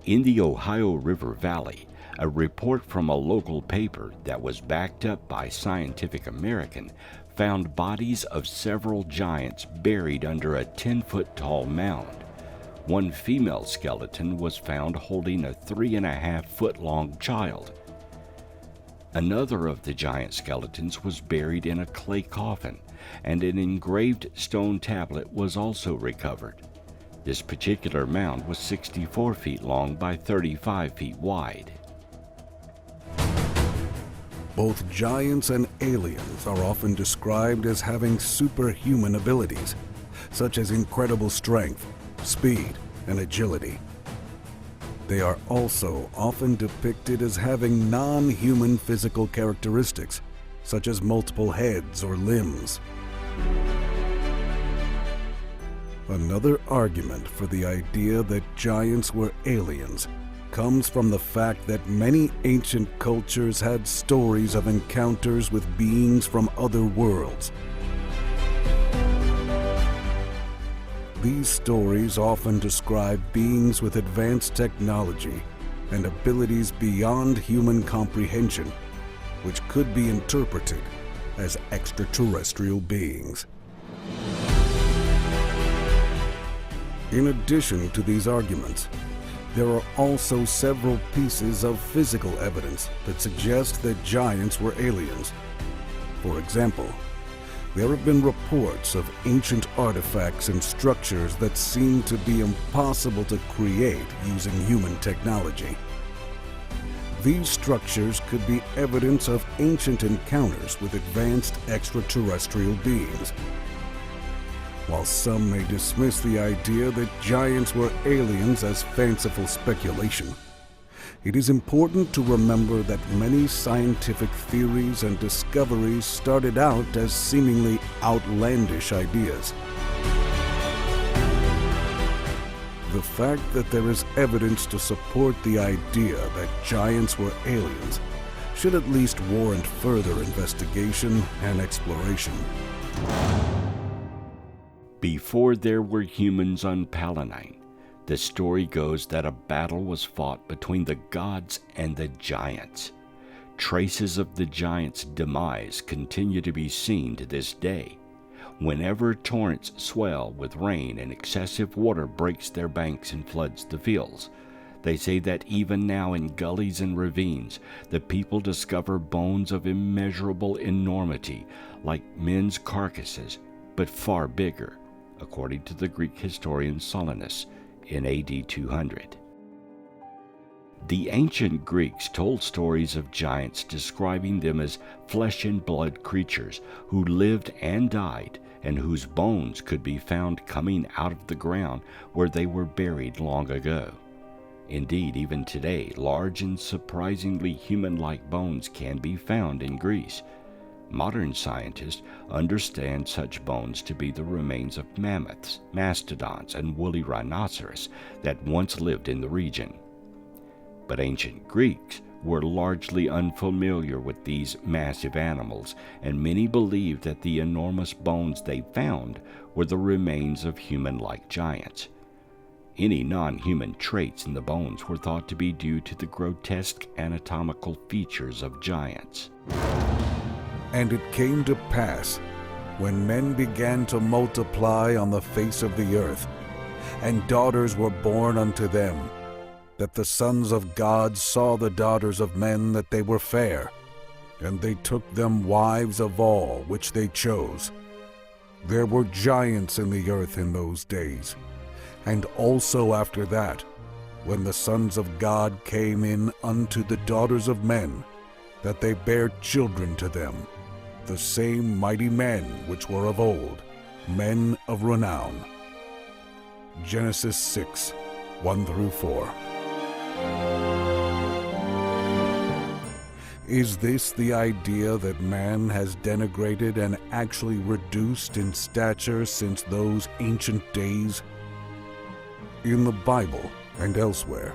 In the Ohio River Valley, a report from a local paper that was backed up by Scientific American found bodies of several giants buried under a 10-foot-tall mound. One female skeleton was found holding a 3.5-foot-long child. Another of the giant skeletons was buried in a clay coffin, and an engraved stone tablet was also recovered. This particular mound was 64 feet long by 35 feet wide. Both giants and aliens are often described as having superhuman abilities, such as incredible strength, speed, and agility. They are also often depicted as having non-human physical characteristics, such as multiple heads or limbs. Another argument for the idea that giants were aliens comes from the fact that many ancient cultures had stories of encounters with beings from other worlds. These stories often describe beings with advanced technology and abilities beyond human comprehension, which could be interpreted as extraterrestrial beings. In addition to these arguments, there are also several pieces of physical evidence that suggest that giants were aliens. For example, there have been reports of ancient artifacts and structures that seem to be impossible to create using human technology. These structures could be evidence of ancient encounters with advanced extraterrestrial beings. While some may dismiss the idea that giants were aliens as fanciful speculation, it is important to remember that many scientific theories and discoveries started out as seemingly outlandish ideas. The fact that there is evidence to support the idea that giants were aliens should at least warrant further investigation and exploration. Before there were humans on Palanine, the story goes that a battle was fought between the gods and the giants. Traces of the giants' demise continue to be seen to this day. Whenever torrents swell with rain and excessive water breaks their banks and floods the fields, they say that even now in gullies and ravines, the people discover bones of immeasurable enormity, like men's carcasses, but far bigger, according to the Greek historian Solinus in AD 200. The ancient Greeks told stories of giants, describing them as flesh and blood creatures who lived and died and whose bones could be found coming out of the ground where they were buried long ago. Indeed, even today, large and surprisingly human-like bones can be found in Greece. Modern scientists understand such bones to be the remains of mammoths, mastodons, and woolly rhinoceros that once lived in the region. But ancient Greeks were largely unfamiliar with these massive animals, and many believed that the enormous bones they found were the remains of human-like giants. Any non-human traits in the bones were thought to be due to the grotesque anatomical features of giants. And it came to pass, when men began to multiply on the face of the earth, and daughters were born unto them, that the sons of God saw the daughters of men that they were fair, and they took them wives of all which they chose. There were giants in the earth in those days, and also after that, when the sons of God came in unto the daughters of men, that they bare children to them, the same mighty men which were of old, men of renown. Genesis 6, 1-4. Is this the idea that man has denigrated and actually reduced in stature since those ancient days? In the Bible and elsewhere,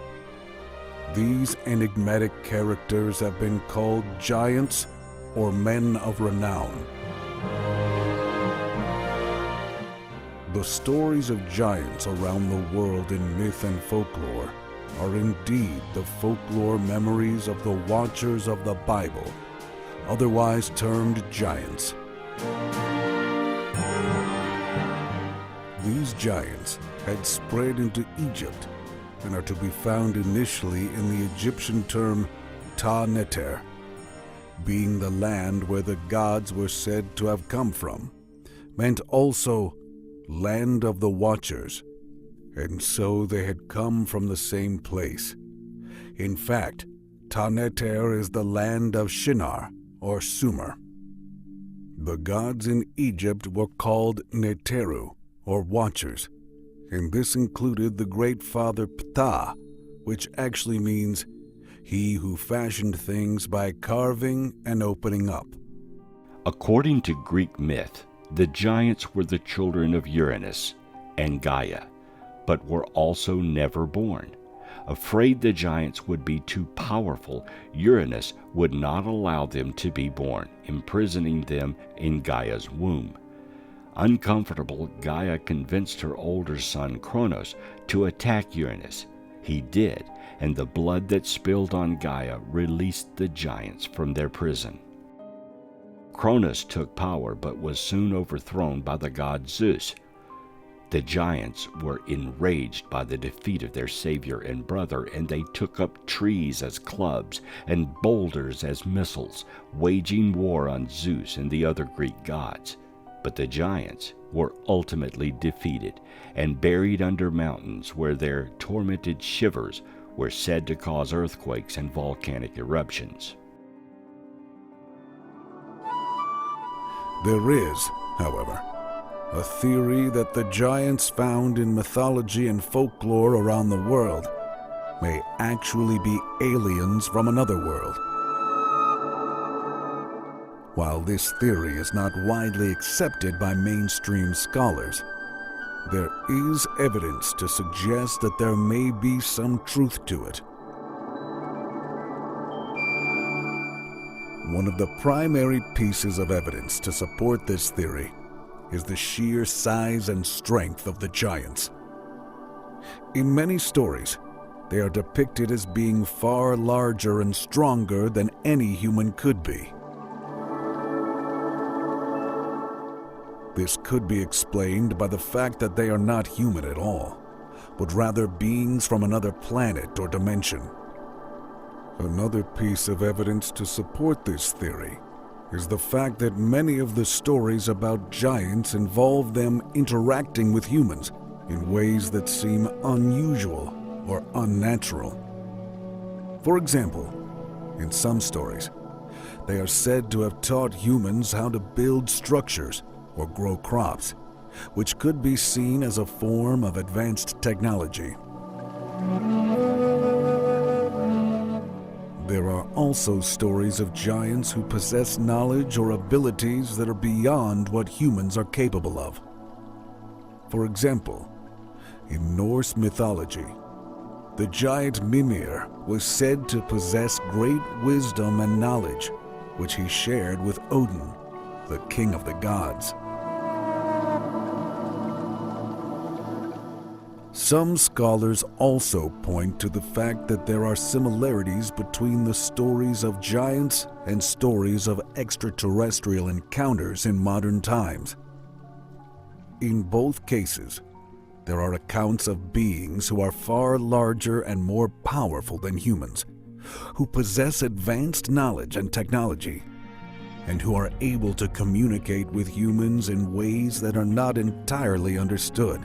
these enigmatic characters have been called giants or men of renown. The stories of giants around the world in myth and folklore are indeed the folklore memories of the watchers of the Bible, otherwise termed giants. These giants had spread into Egypt and are to be found initially in the Egyptian term Ta-Neter, being the land where the gods were said to have come from, meant also land of the watchers, and so they had come from the same place. In fact, Ta-Neter is the land of Shinar, or Sumer. The gods in Egypt were called Neteru, or watchers, and this included the great father Ptah, which actually means he who fashioned things by carving and opening up. According to Greek myth, the giants were the children of Uranus and Gaia, but were also never born. Afraid the giants would be too powerful, Uranus would not allow them to be born, imprisoning them in Gaia's womb. Uncomfortable, Gaia convinced her older son Kronos to attack Uranus. He did, and the blood that spilled on Gaia released the giants from their prison. Kronos took power but was soon overthrown by the god Zeus. The giants were enraged by the defeat of their savior and brother, and they took up trees as clubs and boulders as missiles, waging war on Zeus and the other Greek gods. But the giants were ultimately defeated and buried under mountains where their tormented shivers were said to cause earthquakes and volcanic eruptions. There is, however, a theory that the giants found in mythology and folklore around the world may actually be aliens from another world. While this theory is not widely accepted by mainstream scholars, there is evidence to suggest that there may be some truth to it. One of the primary pieces of evidence to support this theory is the sheer size and strength of the giants. In many stories, they are depicted as being far larger and stronger than any human could be. This could be explained by the fact that they are not human at all, but rather beings from another planet or dimension. Another piece of evidence to support this theory is the fact that many of the stories about giants involve them interacting with humans in ways that seem unusual or unnatural. For example, in some stories, they are said to have taught humans how to build structures or grow crops, which could be seen as a form of advanced technology. There are also stories of giants who possess knowledge or abilities that are beyond what humans are capable of. For example, in Norse mythology, the giant Mimir was said to possess great wisdom and knowledge, which he shared with Odin, the king of the gods. Some scholars also point to the fact that there are similarities between the stories of giants and stories of extraterrestrial encounters in modern times. In both cases, there are accounts of beings who are far larger and more powerful than humans, who possess advanced knowledge and technology, and who are able to communicate with humans in ways that are not entirely understood.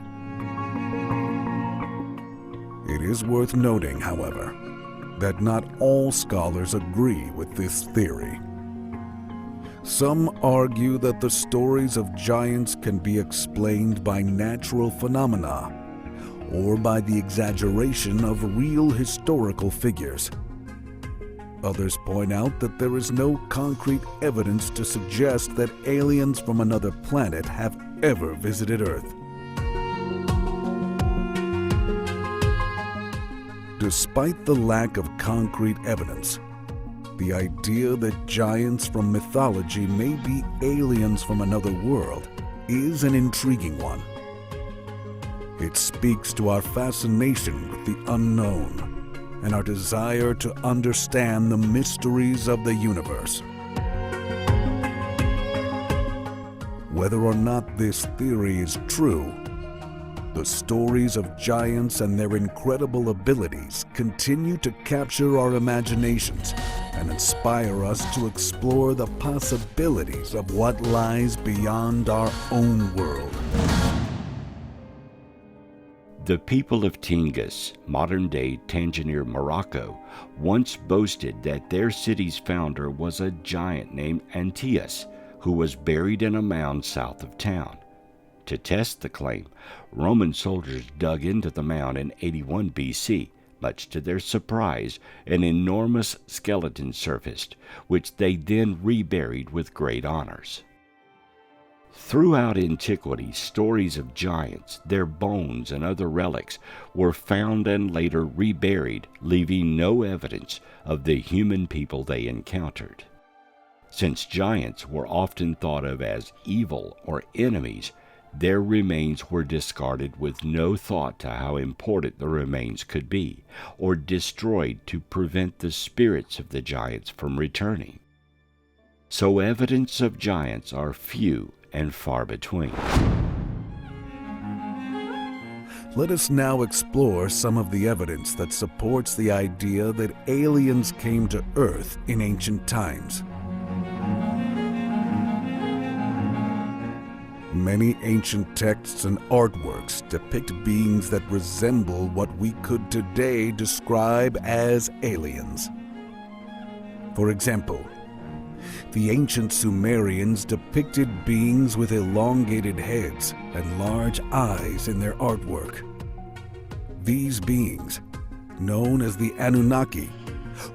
It is worth noting, however, that not all scholars agree with this theory. Some argue that the stories of giants can be explained by natural phenomena or by the exaggeration of real historical figures. Others point out that there is no concrete evidence to suggest that aliens from another planet have ever visited Earth. Despite the lack of concrete evidence, the idea that giants from mythology may be aliens from another world is an intriguing one. It speaks to our fascination with the unknown and our desire to understand the mysteries of the universe. Whether or not this theory is true, the stories of giants and their incredible abilities continue to capture our imaginations and inspire us to explore the possibilities of what lies beyond our own world. The people of Tingis, modern-day Tangier, Morocco, once boasted that their city's founder was a giant named Antaeus, who was buried in a mound south of town. To test the claim, Roman soldiers dug into the mound in 81 BC. Much to their surprise, an enormous skeleton surfaced, which they then reburied with great honors. Throughout antiquity, stories of giants, their bones, and other relics were found and later reburied, leaving no evidence of the human people they encountered. Since giants were often thought of as evil or enemies, their remains were discarded with no thought to how important the remains could be, or destroyed to prevent the spirits of the giants from returning. So evidence of giants are few and far between. Let us now explore some of the evidence that supports the idea that aliens came to Earth in ancient times. Many ancient texts and artworks depict beings that resemble what we could today describe as aliens. For example, the ancient Sumerians depicted beings with elongated heads and large eyes in their artwork. These beings, known as the Anunnaki,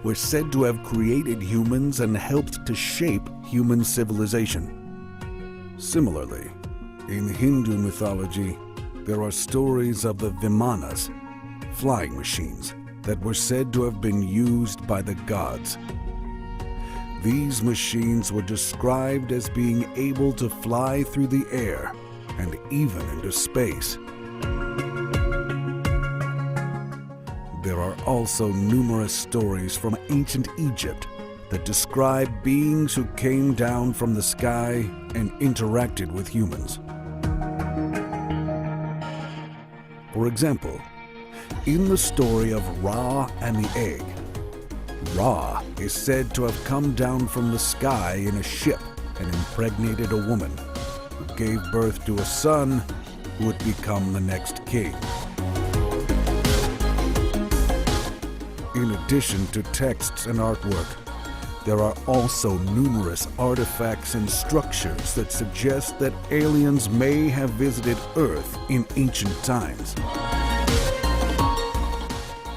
were said to have created humans and helped to shape human civilization. Similarly, in Hindu mythology, there are stories of the Vimanas, flying machines, that were said to have been used by the gods. These machines were described as being able to fly through the air and even into space. There are also numerous stories from ancient Egypt that describe beings who came down from the sky and interacted with humans. For example, in the story of Ra and the egg, Ra is said to have come down from the sky in a ship and impregnated a woman, who gave birth to a son who would become the next king. In addition to texts and artwork, there are also numerous artifacts and structures that suggest that aliens may have visited Earth in ancient times.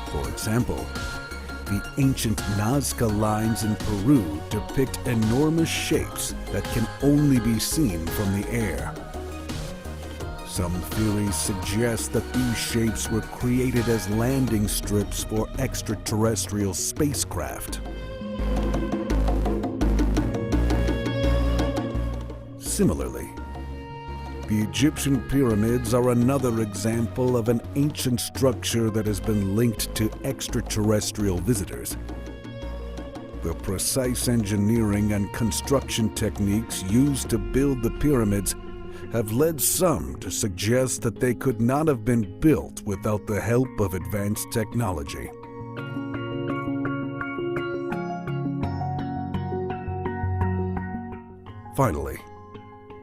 For example, the ancient Nazca lines in Peru depict enormous shapes that can only be seen from the air. Some theories suggest that these shapes were created as landing strips for extraterrestrial spacecraft. Similarly, the Egyptian pyramids are another example of an ancient structure that has been linked to extraterrestrial visitors. The precise engineering and construction techniques used to build the pyramids have led some to suggest that they could not have been built without the help of advanced technology. Finally,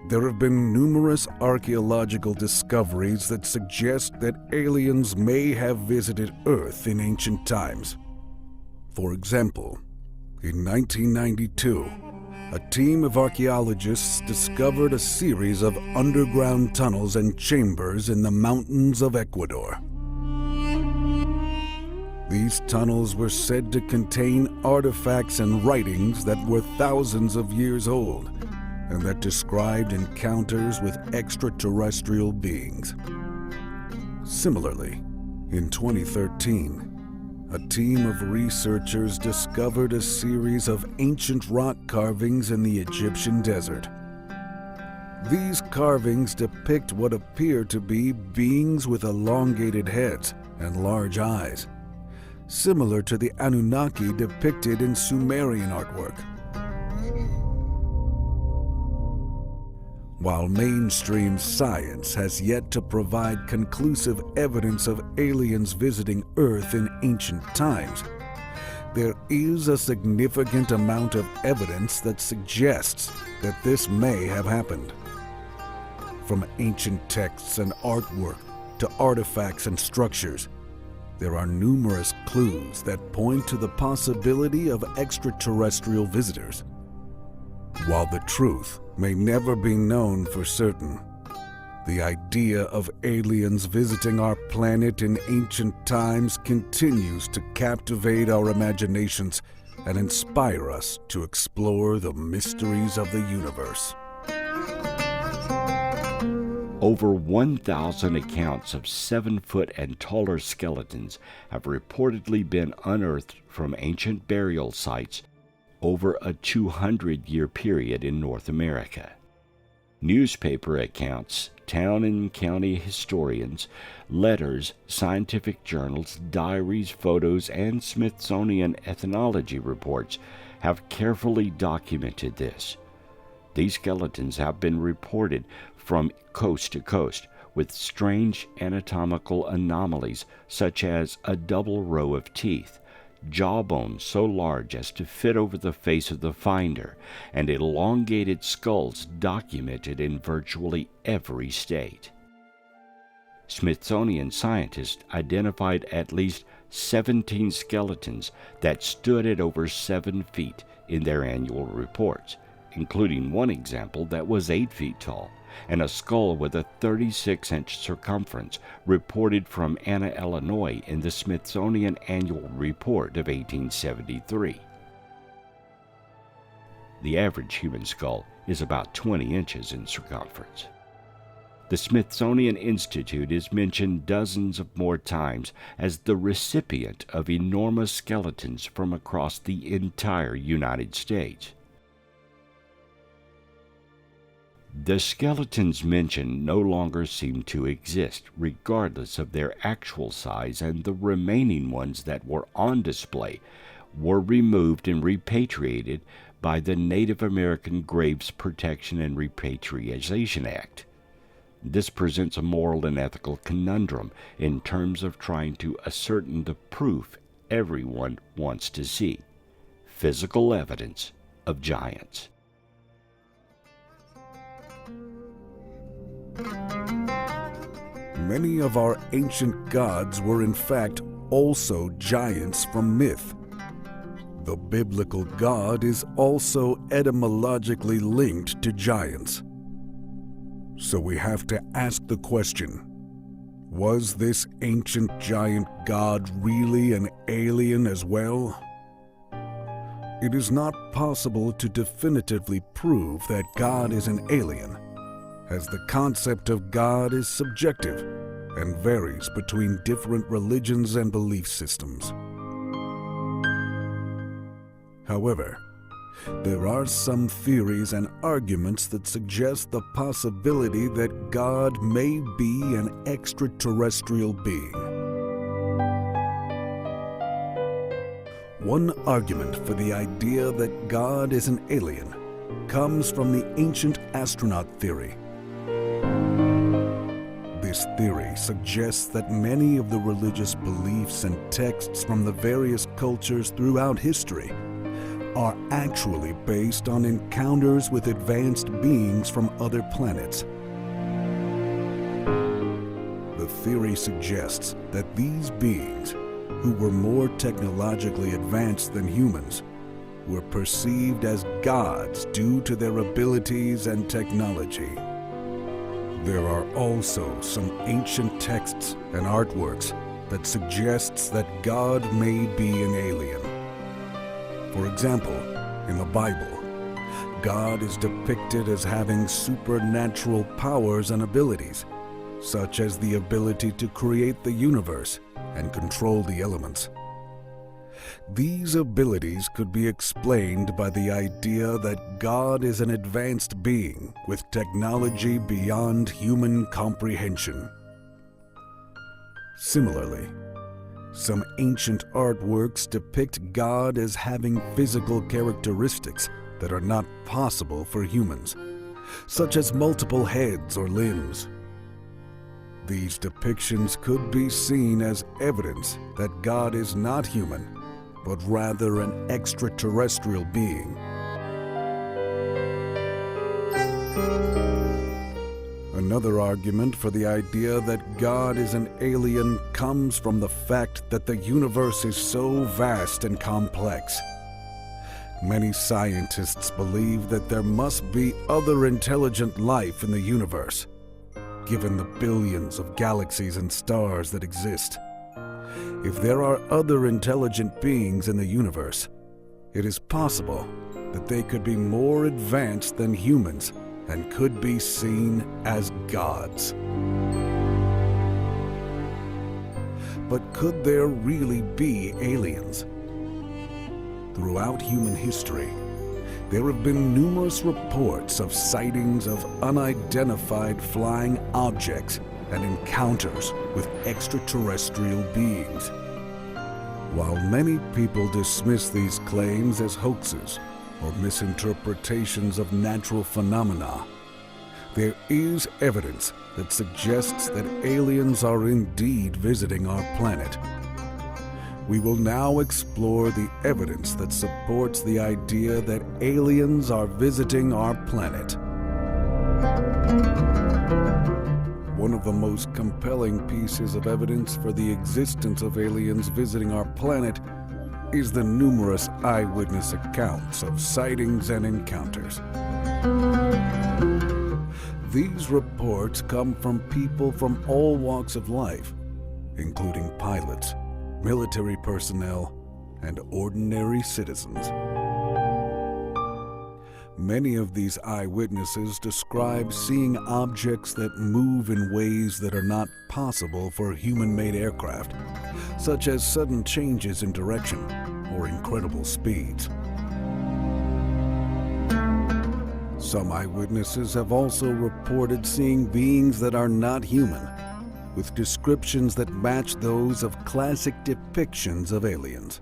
there have been numerous archaeological discoveries that suggest that aliens may have visited Earth in ancient times. For example, in 1992, a team of archaeologists discovered a series of underground tunnels and chambers in the mountains of Ecuador. These tunnels were said to contain artifacts and writings that were thousands of years old, and that described encounters with extraterrestrial beings. Similarly, in 2013, a team of researchers discovered a series of ancient rock carvings in the Egyptian desert. These carvings depict what appear to be beings with elongated heads and large eyes, similar to the Anunnaki depicted in Sumerian artwork. While mainstream science has yet to provide conclusive evidence of aliens visiting Earth in ancient times, there is a significant amount of evidence that suggests that this may have happened. From ancient texts and artwork to artifacts and structures, there are numerous clues that point to the possibility of extraterrestrial visitors. While the truth may never be known for certain, the idea of aliens visiting our planet in ancient times continues to captivate our imaginations and inspire us to explore the mysteries of the universe. Over 1,000 accounts of 7-foot and taller skeletons have reportedly been unearthed from ancient burial sites over a 200-year period in North America. Newspaper accounts, town and county historians, letters, scientific journals, diaries, photos, and Smithsonian ethnology reports have carefully documented this. These skeletons have been reported from coast to coast with strange anatomical anomalies such as a double row of teeth, jawbone so large as to fit over the face of the finder, and elongated skulls documented in virtually every state. Smithsonian scientists identified at least 17 skeletons that stood at over 7 feet in their annual reports, including one example that was 8 feet tall, and a skull with a 36-inch circumference reported from Anna, Illinois in the Smithsonian Annual Report of 1873. The average human skull is about 20 inches in circumference. The Smithsonian Institute is mentioned dozens of more times as the recipient of enormous skeletons from across the entire United States. The skeletons mentioned no longer seem to exist, regardless of their actual size, and the remaining ones that were on display were removed and repatriated by the Native American Graves Protection and Repatriation Act. This presents a moral and ethical conundrum in terms of trying to ascertain the proof everyone wants to see: physical evidence of giants. Many of our ancient gods were in fact also giants from myth. The biblical God is also etymologically linked to giants. So we have to ask the question, was this ancient giant god really an alien as well? It is not possible to definitively prove that God is an alien, as the concept of God is subjective and varies between different religions and belief systems. However, there are some theories and arguments that suggest the possibility that God may be an extraterrestrial being. One argument for the idea that God is an alien comes from the ancient astronaut theory. This theory suggests that many of the religious beliefs and texts from the various cultures throughout history are actually based on encounters with advanced beings from other planets. The theory suggests that these beings, who were more technologically advanced than humans, were perceived as gods due to their abilities and technology. There are also some ancient texts and artworks that suggests that God may be an alien. For example, in the Bible, God is depicted as having supernatural powers and abilities, such as the ability to create the universe and control the elements. These abilities could be explained by the idea that God is an advanced being with technology beyond human comprehension. Similarly, some ancient artworks depict God as having physical characteristics that are not possible for humans, such as multiple heads or limbs. These depictions could be seen as evidence that God is not human, but rather an extraterrestrial being. Another argument for the idea that God is an alien comes from the fact that the universe is so vast and complex. Many scientists believe that there must be other intelligent life in the universe, given the billions of galaxies and stars that exist. If there are other intelligent beings in the universe, it is possible that they could be more advanced than humans and could be seen as gods. But could there really be aliens? Throughout human history, there have been numerous reports of sightings of unidentified flying objects and encounters with extraterrestrial beings. While many people dismiss these claims as hoaxes or misinterpretations of natural phenomena, there is evidence that suggests that aliens are indeed visiting our planet. We will now explore the evidence that supports the idea that aliens are visiting our planet. One of the most compelling pieces of evidence for the existence of aliens visiting our planet is the numerous eyewitness accounts of sightings and encounters. These reports come from people from all walks of life, including pilots, military personnel, and ordinary citizens. Many of these eyewitnesses describe seeing objects that move in ways that are not possible for human-made aircraft, such as sudden changes in direction or incredible speeds. Some eyewitnesses have also reported seeing beings that are not human, with descriptions that match those of classic depictions of aliens.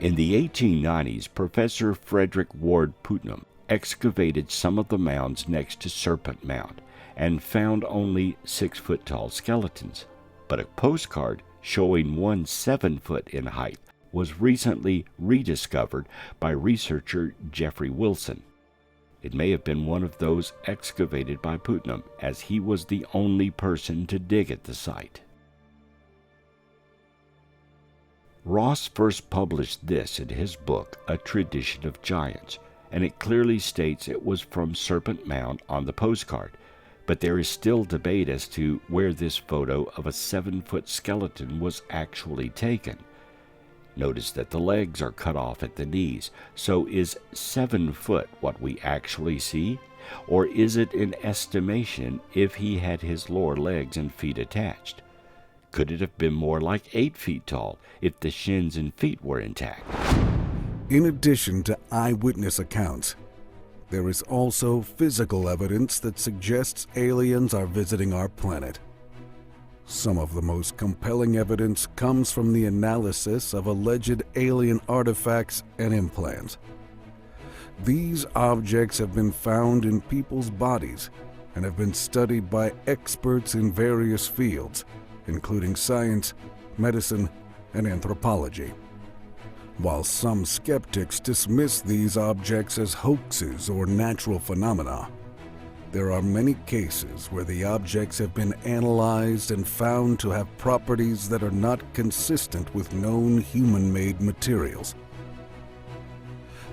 In the 1890s, Professor Frederick Ward Putnam excavated some of the mounds next to Serpent Mound and found only 6-foot-tall skeletons. But a postcard showing one 7-foot in height was recently rediscovered by researcher Jeffrey Wilson. It may have been one of those excavated by Putnam, as he was the only person to dig at the site. Ross first published this in his book, A Tradition of Giants, and it clearly states it was from Serpent Mound on the postcard, but there is still debate as to where this photo of a 7-foot skeleton was actually taken. Notice that the legs are cut off at the knees, so is 7 foot what we actually see? Or is it an estimation if he had his lower legs and feet attached? Could it have been more like 8 feet tall if the shins and feet were intact? In addition to eyewitness accounts, there is also physical evidence that suggests aliens are visiting our planet. Some of the most compelling evidence comes from the analysis of alleged alien artifacts and implants. These objects have been found in people's bodies and have been studied by experts in various fields, including science, medicine, and anthropology. While some skeptics dismiss these objects as hoaxes or natural phenomena, there are many cases where the objects have been analyzed and found to have properties that are not consistent with known human-made materials.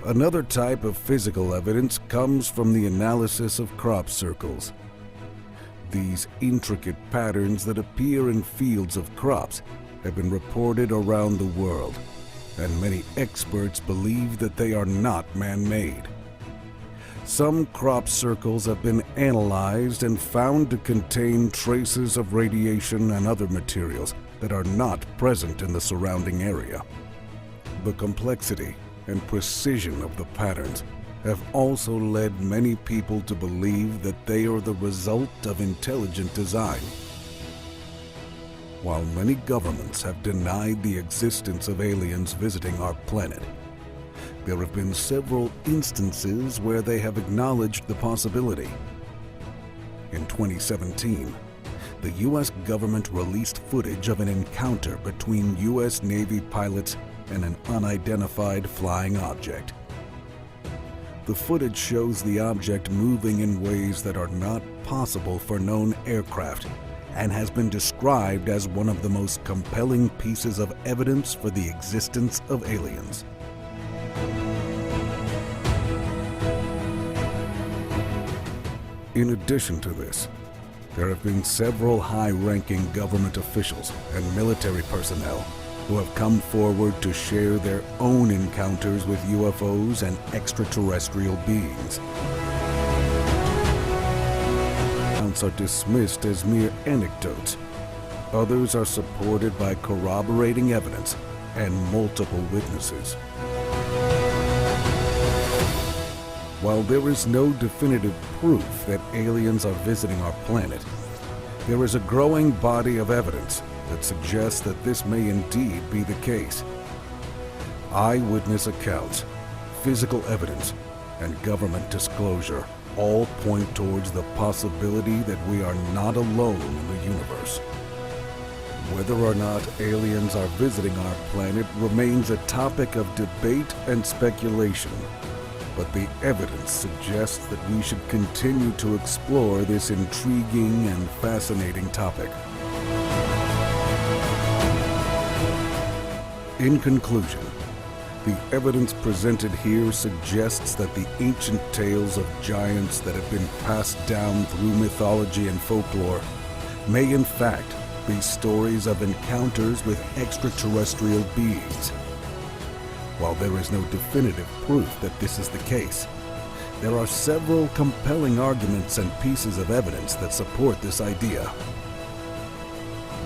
Another type of physical evidence comes from the analysis of crop circles. These intricate patterns that appear in fields of crops have been reported around the world, and many experts believe that they are not man-made. Some crop circles have been analyzed and found to contain traces of radiation and other materials that are not present in the surrounding area. The complexity and precision of the patterns have also led many people to believe that they are the result of intelligent design. While many governments have denied the existence of aliens visiting our planet, there have been several instances where they have acknowledged the possibility. In 2017, the U.S. government released footage of an encounter between U.S. Navy pilots and an unidentified flying object. The footage shows the object moving in ways that are not possible for known aircraft and has been described as one of the most compelling pieces of evidence for the existence of aliens. In addition to this, there have been several high-ranking government officials and military personnel who have come forward to share their own encounters with UFOs and extraterrestrial beings. Accounts are dismissed as mere anecdotes. Others are supported by corroborating evidence and multiple witnesses. While there is no definitive proof that aliens are visiting our planet, there is a growing body of evidence that suggests that this may indeed be the case. Eyewitness accounts, physical evidence, and government disclosure all point towards the possibility that we are not alone in the universe. Whether or not aliens are visiting our planet remains a topic of debate and speculation, but the evidence suggests that we should continue to explore this intriguing and fascinating topic. In conclusion, the evidence presented here suggests that the ancient tales of giants that have been passed down through mythology and folklore may in fact be stories of encounters with extraterrestrial beings. While there is no definitive proof that this is the case, there are several compelling arguments and pieces of evidence that support this idea.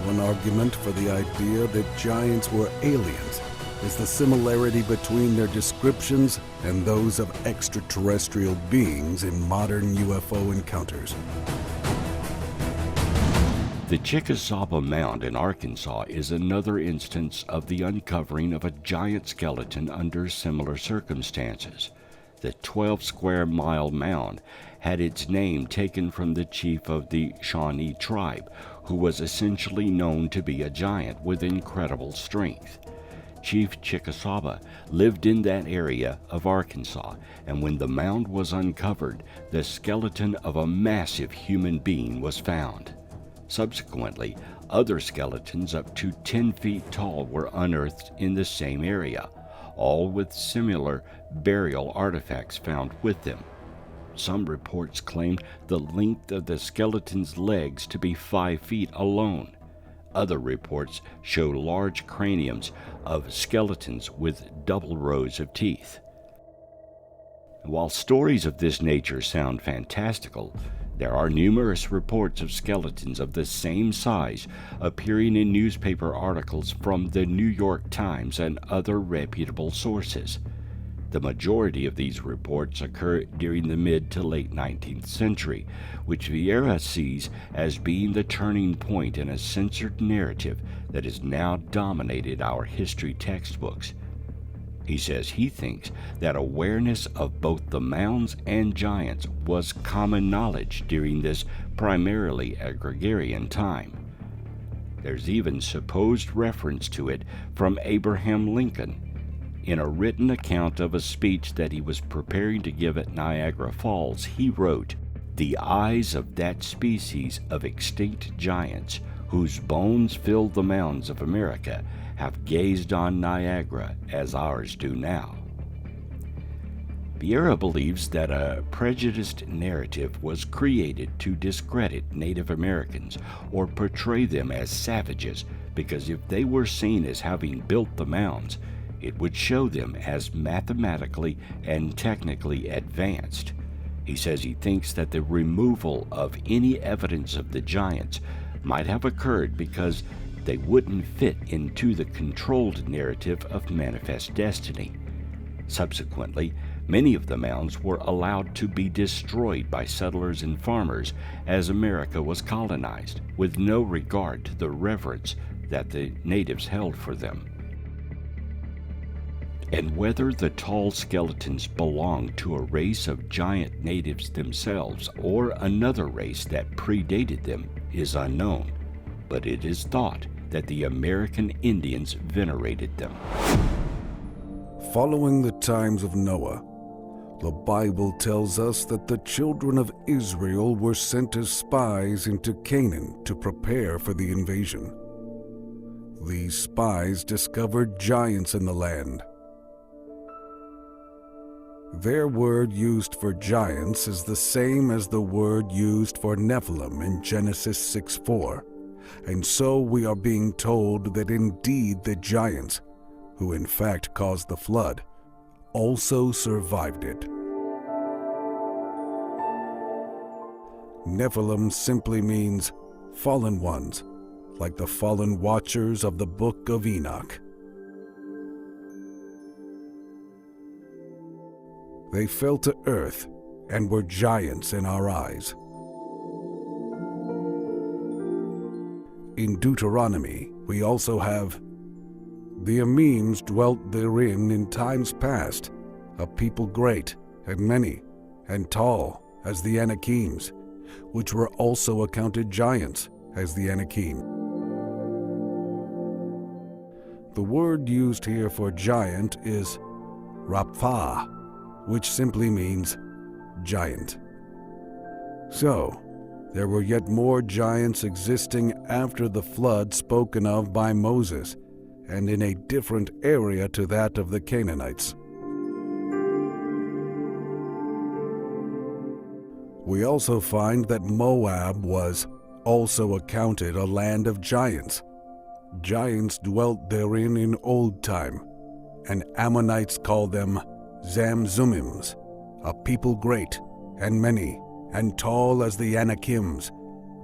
One argument for the idea that giants were aliens is the similarity between their descriptions and those of extraterrestrial beings in modern UFO encounters. The Chickasaw Mound in Arkansas is another instance of the uncovering of a giant skeleton under similar circumstances. The 12-square-mile mound had its name taken from the chief of the Shawnee tribe, who was essentially known to be a giant with incredible strength. Chief Chickasaw lived in that area of Arkansas, and when the mound was uncovered, the skeleton of a massive human being was found. Subsequently, Other skeletons up to 10 feet tall were unearthed in the same area, all with similar burial artifacts found with them. Some reports claim the length of the skeleton's legs to be 5 feet alone. Other reports show large craniums of skeletons with double rows of teeth. While stories of this nature sound fantastical, there are numerous reports of skeletons of the same size appearing in newspaper articles from the New York Times and other reputable sources. The majority of these reports occur during the mid to late 19th century, which Vieira sees as being the turning point in a censored narrative that has now dominated our history textbooks. He says he thinks that awareness of both the mounds and giants was common knowledge during this primarily agrarian time. There's even supposed reference to it from Abraham Lincoln. In a written account of a speech that he was preparing to give at Niagara Falls, he wrote, "The eyes of that species of extinct giants, whose bones filled the mounds of America, have gazed on Niagara as ours do now." Vieira believes that a prejudiced narrative was created to discredit Native Americans or portray them as savages, because if they were seen as having built the mounds, it would show them as mathematically and technically advanced. He says he thinks that the removal of any evidence of the giants might have occurred because they wouldn't fit into the controlled narrative of manifest destiny. Subsequently, many of the mounds were allowed to be destroyed by settlers and farmers as America was colonized, with no regard to the reverence that the natives held for them. And whether the tall skeletons belonged to a race of giant natives themselves or another race that predated them is unknown, but it is thought that the American Indians venerated them. Following the times of Noah, the Bible tells us that the children of Israel were sent as spies into Canaan to prepare for the invasion. These spies discovered giants in the land. Their word used for giants is the same as the word used for Nephilim in Genesis 6:4, and so we are being told that indeed the giants, who in fact caused the flood, also survived it. Nephilim simply means fallen ones, like the fallen watchers of the Book of Enoch. They fell to earth and were giants in our eyes. In Deuteronomy, we also have, "The Anakims dwelt therein in times past, a people great and many and tall as the Anakims, which were also accounted giants as the Anakim." The word used here for giant is rapha, which simply means giant. So, there were yet more giants existing after the flood spoken of by Moses, and in a different area to that of the Canaanites. We also find that Moab was also accounted a land of giants. Giants dwelt therein in old time, and Ammonites called them Zamzummims, a people great and many and tall as the Anakims,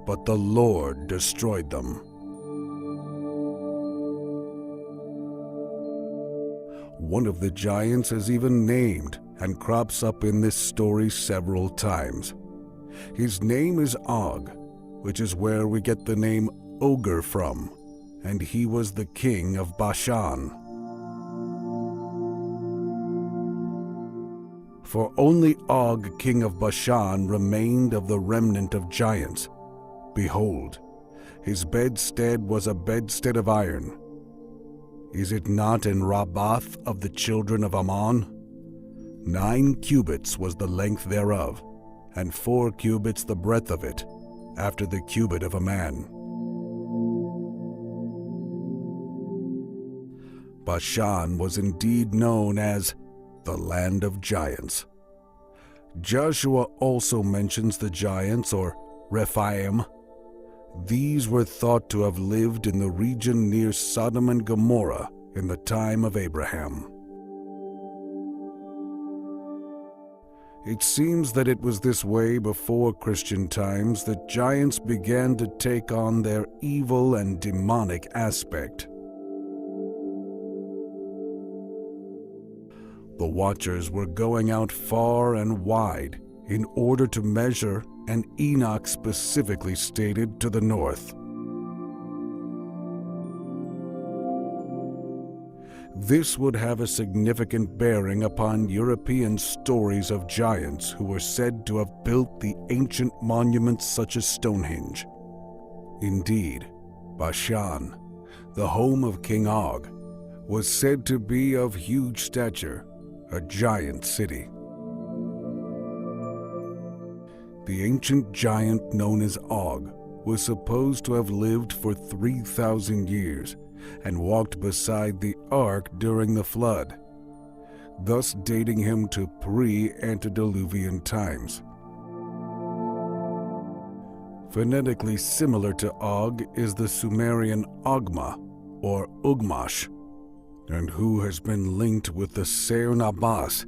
but the Lord destroyed them. One of the giants is even named and crops up in this story several times. His name is Og, which is where we get the name ogre from, and he was the king of Bashan. For only Og, king of Bashan, remained of the remnant of giants. Behold, his bedstead was a bedstead of iron. Is it not in Rabbath of the children of Ammon? 9 cubits was the length thereof, and 4 cubits the breadth of it, after the cubit of a man. Bashan was indeed known as the land of giants. Joshua also mentions the giants, or Rephaim. These were thought to have lived in the region near Sodom and Gomorrah in the time of Abraham. It seems that it was this way before Christian times that giants began to take on their evil and demonic aspect. The watchers were going out far and wide in order to measure, and Enoch specifically stated to the north. This would have a significant bearing upon European stories of giants who were said to have built the ancient monuments such as Stonehenge. Indeed, Bashan, the home of King Og, was said to be of huge stature, a giant city. The ancient giant known as Og was supposed to have lived for 3,000 years and walked beside the ark during the flood, thus dating him to pre-antediluvian times. Phonetically similar to Og is the Sumerian Ogma, or Ugmash, and who has been linked with the Ser Nabas,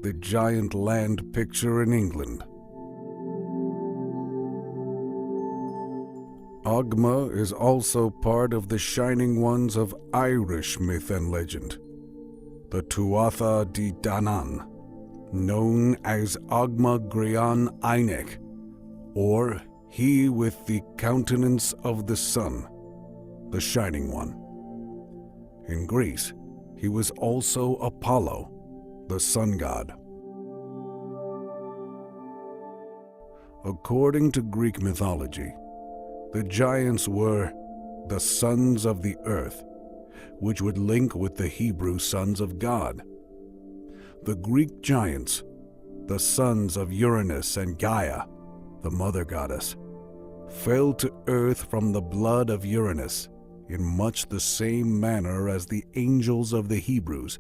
the giant land picture in England. Ogma is also part of the Shining Ones of Irish myth and legend, the Tuatha De Danann, known as Ogma Grian Einek, or he with the countenance of the sun, the Shining One. In Greece, he was also Apollo, the sun god. According to Greek mythology, the giants were the sons of the earth, which would link with the Hebrew sons of God. The Greek giants, the sons of Uranus and Gaia, the mother goddess, fell to earth from the blood of Uranus in much the same manner as the angels of the Hebrews,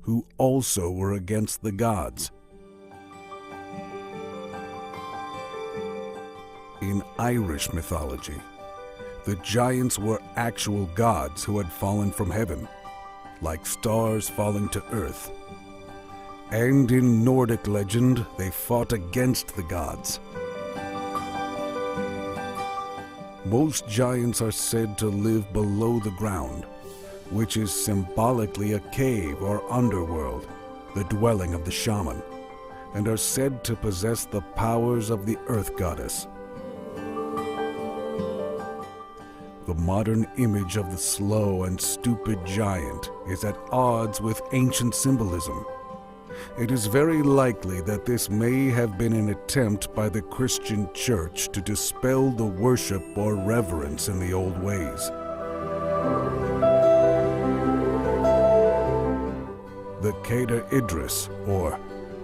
who also were against the gods. In Irish mythology, the giants were actual gods who had fallen from heaven, like stars falling to earth. And in Nordic legend, they fought against the gods. Most giants are said to live below the ground, which is symbolically a cave or underworld, the dwelling of the shaman, and are said to possess the powers of the earth goddess. The modern image of the slow and stupid giant is at odds with ancient symbolism. It is very likely that this may have been an attempt by the Christian Church to dispel the worship or reverence in the old ways. The Cader Idris, or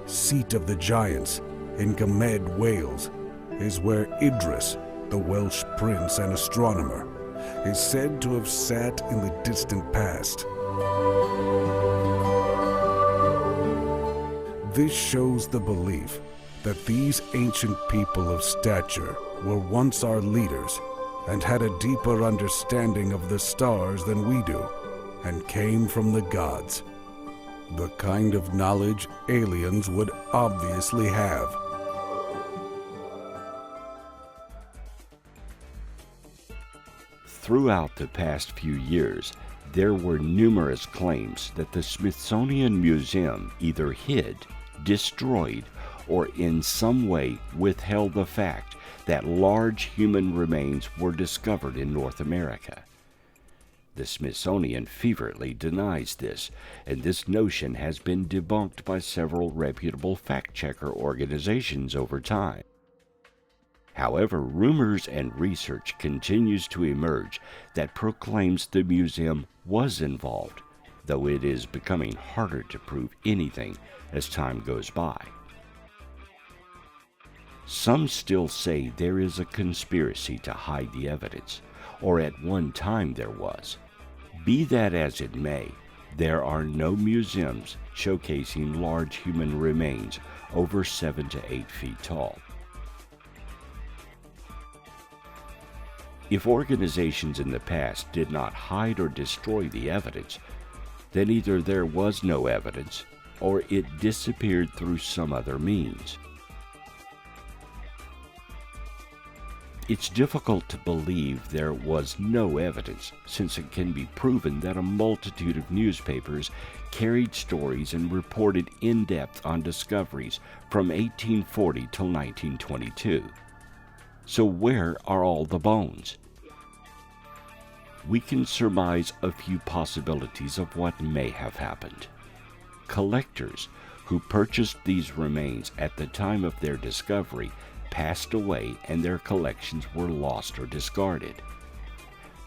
Seat of the Giants, in Gymed, Wales, is where Idris, the Welsh prince and astronomer, is said to have sat in the distant past. This shows the belief that these ancient people of stature were once our leaders and had a deeper understanding of the stars than we do, and came from the gods, the kind of knowledge aliens would obviously have. Throughout the past few years, there were numerous claims that the Smithsonian Museum either hid, destroyed, or in some way withheld the fact that large human remains were discovered in North America. The Smithsonian fervently denies this, and this notion has been debunked by several reputable fact-checker organizations over time. However, rumors and research continues to emerge that proclaims the museum was involved, though it is becoming harder to prove anything as time goes by. Some still say there is a conspiracy to hide the evidence, or at one time there was. Be that as it may, there are no museums showcasing large human remains over 7 to 8 feet tall. If organizations in the past did not hide or destroy the evidence, then either there was no evidence or it disappeared through some other means. It's difficult to believe there was no evidence, since it can be proven that a multitude of newspapers carried stories and reported in depth on discoveries from 1840 till 1922. So where are all the bones? We can surmise a few possibilities of what may have happened. Collectors who purchased these remains at the time of their discovery passed away and their collections were lost or discarded.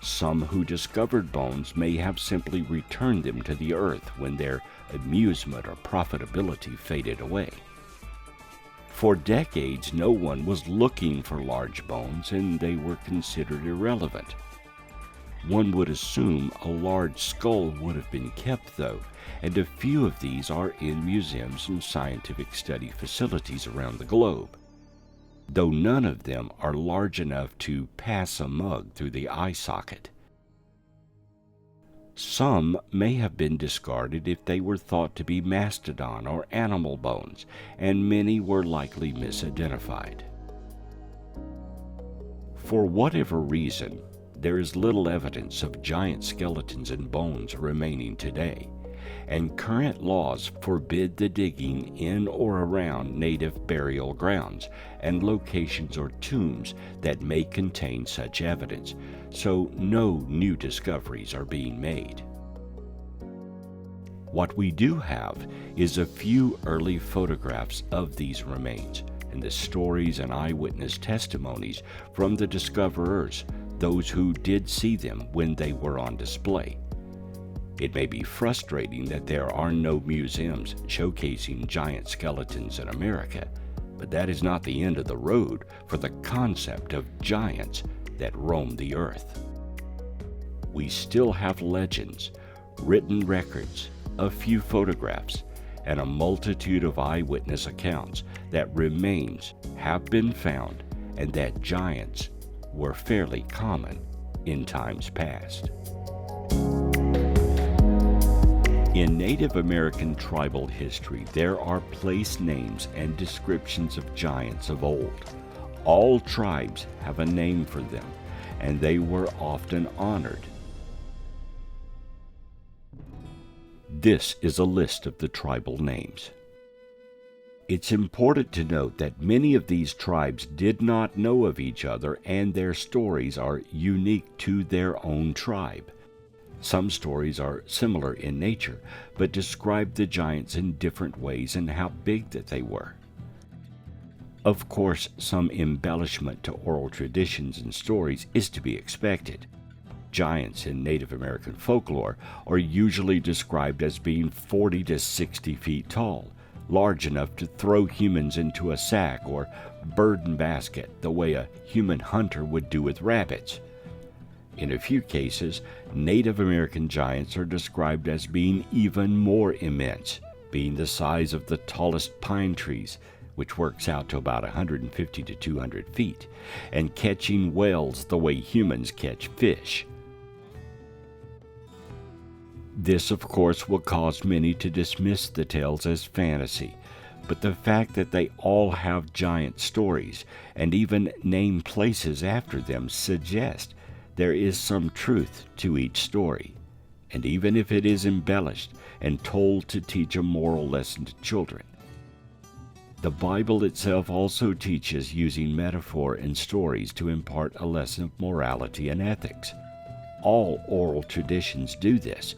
Some who discovered bones may have simply returned them to the earth when their amusement or profitability faded away. For decades, no one was looking for large bones and they were considered irrelevant. One would assume a large skull would have been kept, though, and a few of these are in museums and scientific study facilities around the globe, though none of them are large enough to pass a mug through the eye socket. Some may have been discarded if they were thought to be mastodon or animal bones, and many were likely misidentified. For whatever reason, there is little evidence of giant skeletons and bones remaining today, and current laws forbid the digging in or around native burial grounds and locations or tombs that may contain such evidence, so no new discoveries are being made. What we do have is a few early photographs of these remains and the stories and eyewitness testimonies from the discoverers, those who did see them when they were on display. It may be frustrating that there are no museums showcasing giant skeletons in America, but that is not the end of the road for the concept of giants that roam the earth. We still have legends, written records, a few photographs, and a multitude of eyewitness accounts that remains have been found and that giants were fairly common in times past. In Native American tribal history, there are place names and descriptions of giants of old. All tribes have a name for them, and they were often honored. This is a list of the tribal names. It's important to note that many of these tribes did not know of each other, and their stories are unique to their own tribe. Some stories are similar in nature, but describe the giants in different ways and how big that they were. Of course, some embellishment to oral traditions and stories is to be expected. Giants in Native American folklore are usually described as being 40 to 60 feet tall, large enough to throw humans into a sack or burden basket the way a human hunter would do with rabbits. In a few cases, Native American giants are described as being even more immense, being the size of the tallest pine trees, which works out to about 150 to 200 feet, and catching whales the way humans catch fish. This, of course, will cause many to dismiss the tales as fantasy, but the fact that they all have giant stories and even name places after them suggests there is some truth to each story, and even if it is embellished and told to teach a moral lesson to children. The Bible itself also teaches using metaphor and stories to impart a lesson of morality and ethics. All oral traditions do this,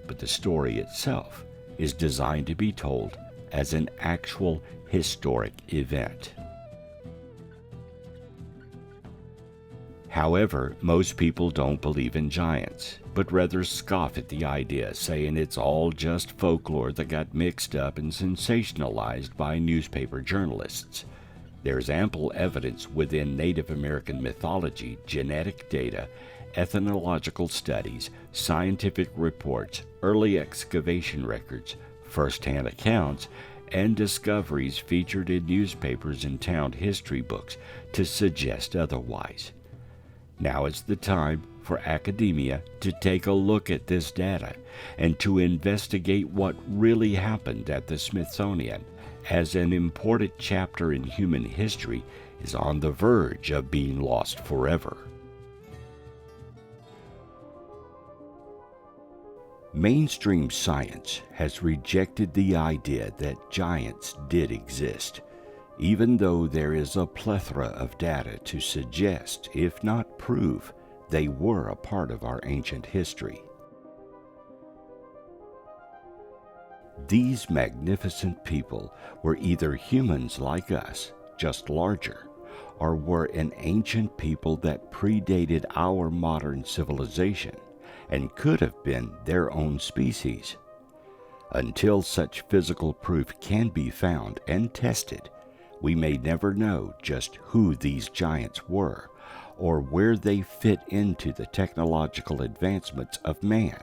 but the story itself is designed to be told as an actual historic event. However, most people don't believe in giants, but rather scoff at the idea, saying it's all just folklore that got mixed up and sensationalized by newspaper journalists. There's ample evidence within Native American mythology, genetic data, ethnological studies, scientific reports, early excavation records, first-hand accounts, and discoveries featured in newspapers and town history books to suggest otherwise. Now is the time for academia to take a look at this data and to investigate what really happened at the Smithsonian, as an important chapter in human history is on the verge of being lost forever. Mainstream science has rejected the idea that giants did exist, even though there is a plethora of data to suggest, if not prove, they were a part of our ancient history. These magnificent people were either humans like us, just larger, or were an ancient people that predated our modern civilization and could have been their own species. Until such physical proof can be found and tested, we may never know just who these giants were or where they fit into the technological advancements of man.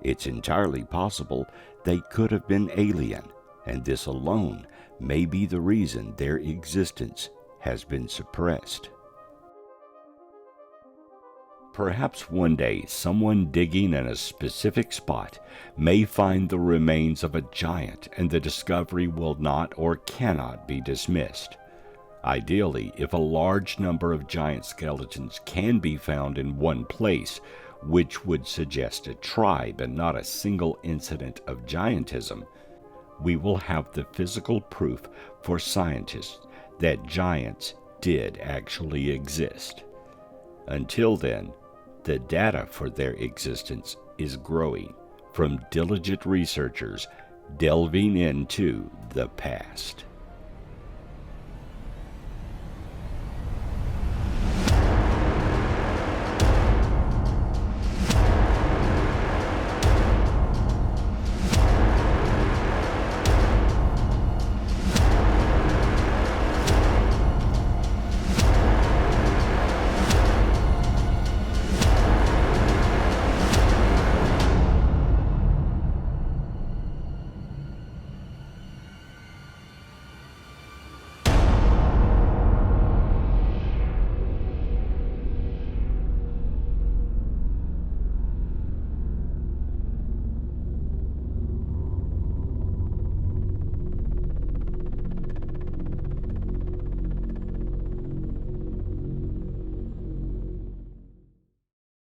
It's entirely possible they could have been alien, and this alone may be the reason their existence has been suppressed. Perhaps one day someone digging in a specific spot may find the remains of a giant, and the discovery will not or cannot be dismissed. Ideally, if a large number of giant skeletons can be found in one place, which would suggest a tribe and not a single incident of giantism, we will have the physical proof for scientists that giants did actually exist. Until then, the data for their existence is growing from diligent researchers delving into the past.